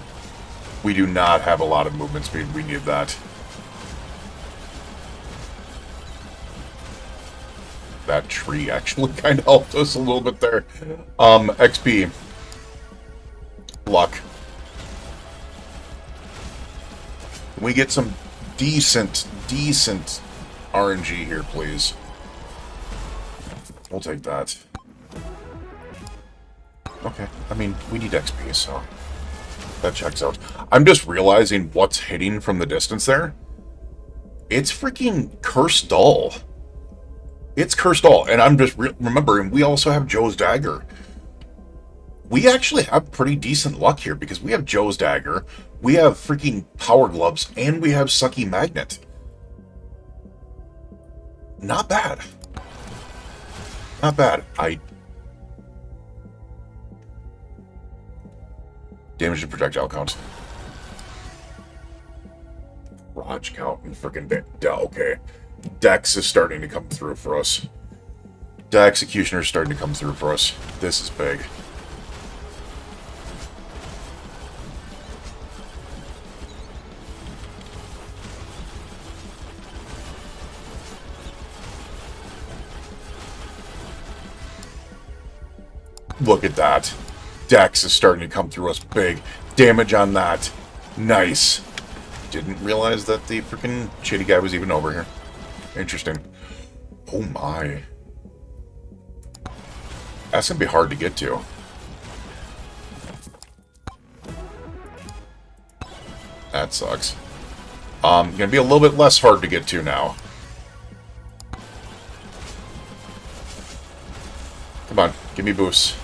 We do not have a lot of movement speed. We need that. That tree actually kind of helped us a little bit there. XP. Luck. Can we get some decent RNG here, please? We'll take that. Okay, I mean, we need XP, so that checks out. I'm just realizing what's hitting from the distance there. It's freaking Cursed Doll. It's Cursed Doll, and I'm just remembering we also have Joe's Dagger. We actually have pretty decent luck here because we have Joe's Dagger, we have freaking Power Gloves, and we have Sucky Magnet. Not bad. Not bad. Damage to projectile count. Raj count and freaking... Okay. Dex is starting to come through for us. The Executioner is starting to come through for us. This is big. Look at that. Dex is starting to come through us big. Damage on that. Nice. Didn't realize that the freaking shitty guy was even over here. Interesting. Oh my. That's gonna be hard to get to. That sucks. Gonna be a little bit less hard to get to now. Come on, give me boosts.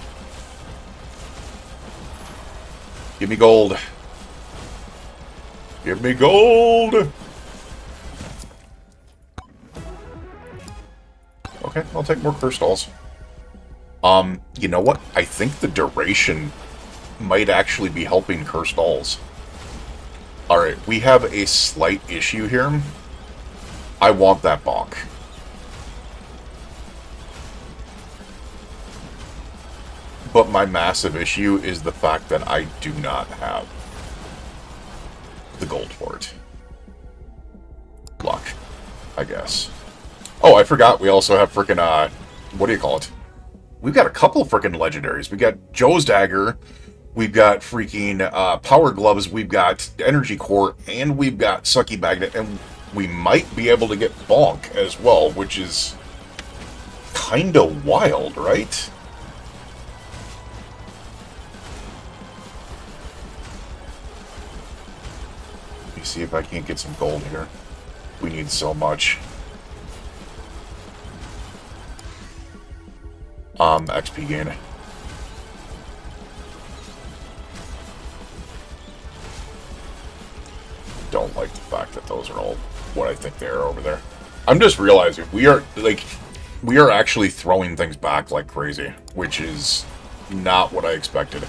Give me gold. Give me gold! Okay, I'll take more Cursed Dolls. You know what? I think the duration might actually be helping Cursed Dolls. Alright, we have a slight issue here. I want that bonk. But my massive issue is the fact that I do not have the gold for it. Luck, I guess. Oh, I forgot we also have frickin', what do you call it? We've got a couple of frickin' legendaries. We got Joe's Dagger, we've got freaking Power Gloves, we've got Energy Core, and we've got Sucky Magnet, and we might be able to get Bonk as well, which is kinda wild, right? See if I can't get some gold here. We need so much. XP gain. Don't like the fact that those are all what I think they are over there. I'm just realizing we are actually throwing things back like crazy, which is not what I expected.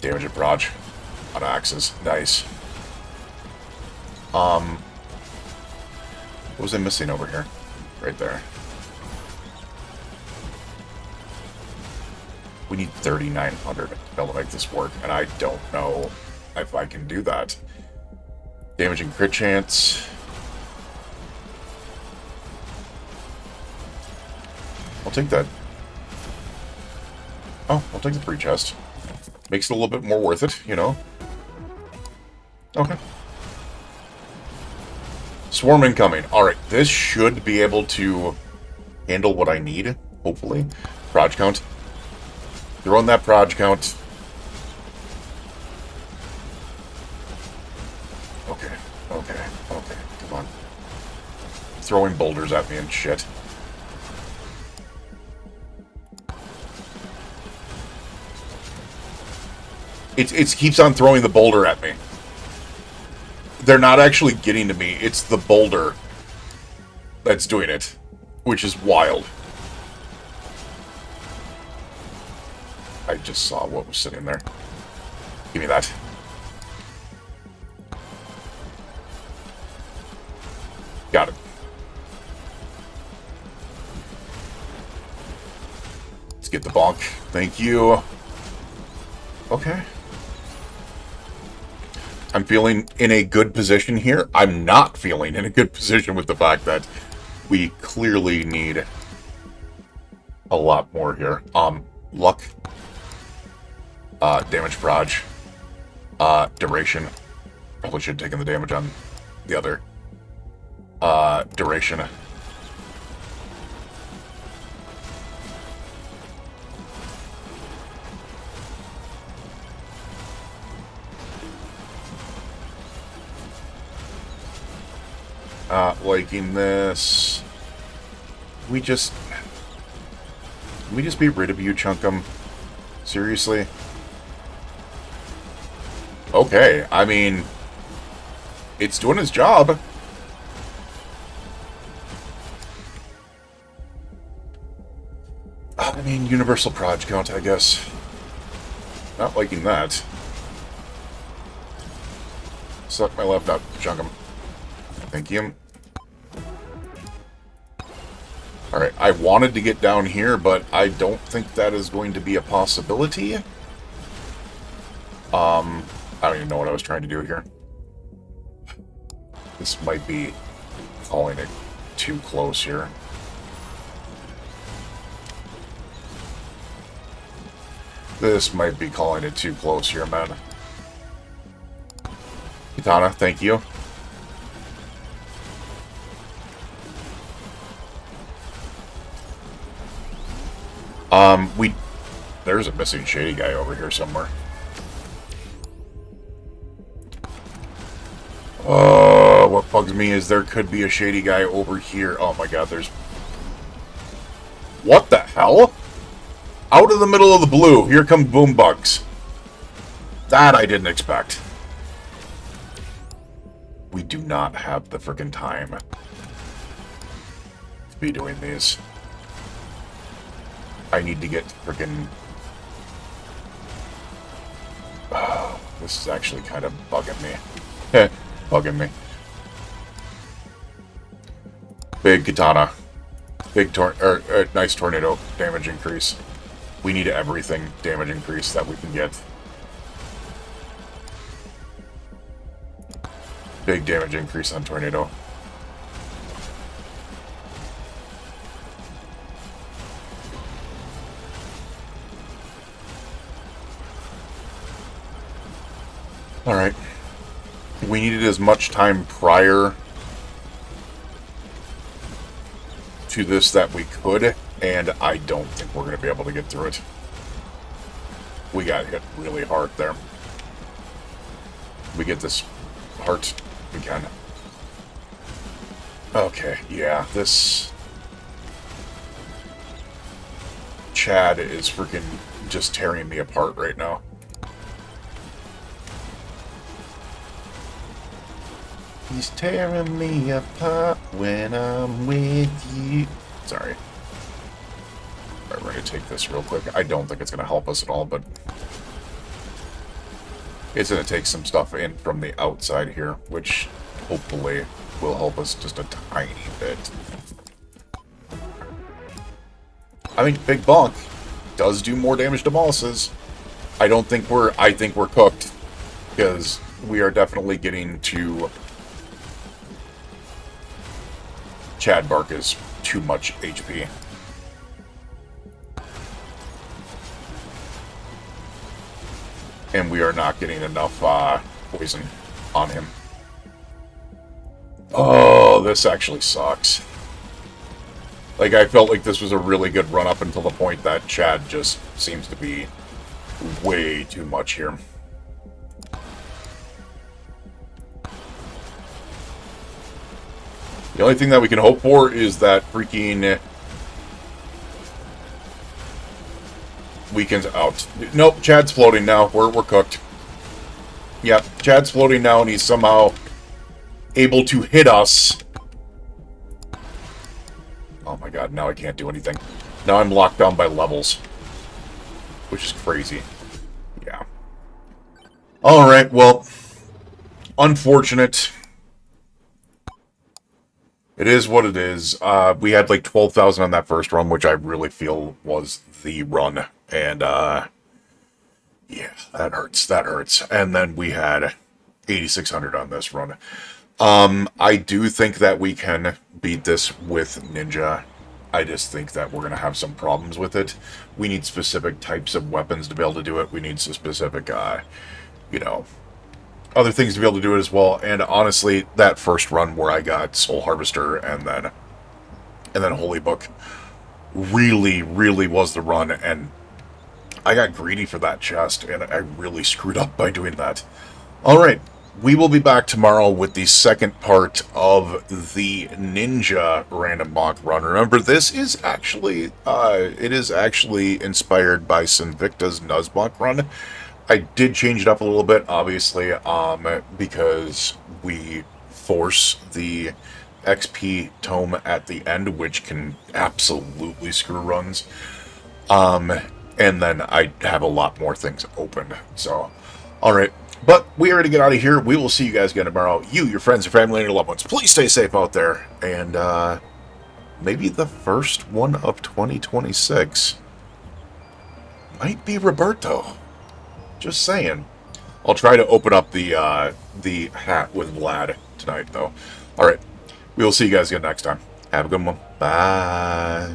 Damage and proj on axes. Nice. What was I missing over here? Right there. We need 3,900 to be able to make this work, and I don't know if I can do that. Damage and crit chance. I'll take that. Oh, I'll take the free chest. Makes it a little bit more worth it, you know? Okay. Swarm incoming. Alright, this should be able to handle what I need, hopefully. Proj count. Throw in that proj count. Okay, okay, okay. Come on. Throwing boulders at me and shit. It keeps on throwing the boulder at me. They're not actually getting to me. It's the boulder that's doing it, which is wild. I just saw what was sitting there. Give me that. Got it. Let's get the bonk. Thank you. Okay. I'm feeling in a good position here. I'm not feeling in a good position with the fact that we clearly need a lot more here. Luck. Damage proj. Duration. Probably should have taken the damage on the other. Duration. Liking this. We just be rid of you, Chunkum? Seriously? Okay, I mean, it's doing its job. I mean, universal proj count, I guess. Not liking that. Suck my left out, Chunkum. Thank you. Alright, I wanted to get down here, but I don't think that is going to be a possibility. I don't even know what I was trying to do here. This might be calling it too close here. This might be calling it too close here, man. Katana, thank you. There's a missing shady guy over here somewhere. What bugs me is there could be a shady guy over here. Oh my god, there's... What the hell? Out of the middle of the blue, here come boom bugs. That I didn't expect. We do not have the frickin' time to be doing these. I need to get frickin'... Oh, this is actually kind of bugging me. Bugging me. Big katana. Big nice tornado damage increase. We need everything damage increase that we can get. Big damage increase on tornado. Alright. We needed as much time prior to this that we could, and I don't think we're going to be able to get through it. We got hit really hard there. We get this heart again. Okay, yeah, this... Chad is freaking just tearing me apart right now. He's tearing me apart when I'm with you. Sorry. Alright, we're going to take this real quick. I don't think it's going to help us at all, but... It's going to take some stuff in from the outside here, which hopefully will help us just a tiny bit. I mean, Big Bonk does do more damage to bosses. I think we're cooked, because we are definitely getting to... Chad Bark is too much HP. And we are not getting enough poison on him. Oh, this actually sucks. Like, I felt like this was a really good run up until the point that Chad just seems to be way too much here. The only thing that we can hope for is that freaking weekend's out. Nope, Chad's floating now. We're cooked. Yep, Chad's floating now, and he's somehow able to hit us. Oh my god, now I can't do anything. Now I'm locked down by levels. which is crazy. Yeah. Alright, well, unfortunate. It is what it is. We had like 12,000 on that first run, which I really feel was the run. And, yeah, that hurts. That hurts. And then we had 8,600 on this run. I do think that we can beat this with Ninja. I just think that we're going to have some problems with it. We need specific types of weapons to be able to do it. We need some specific, you know, other things to be able to do it as well. And honestly, that first run where I got Soul Harvester and then Holy Book really, really was the run. And I got greedy for that chest, and I really screwed up by doing that. All right. We will be back tomorrow with the second part of the Ninja RandomBonk run. Remember, this is actually, it is actually inspired by Sinvicta's Nuzbonk run. I did change it up a little bit, obviously, because we force the XP tome at the end, which can absolutely screw runs. And then I have a lot more things open. So, all right. But we are going to get out of here. We will see you guys again tomorrow. You, your friends, your family, and your loved ones. Please stay safe out there. And maybe the first one of 2026 might be Roberto. Just saying. I'll try to open up the hat with Vlad tonight, though. All right. We will see you guys again next time. Have a good one. Bye.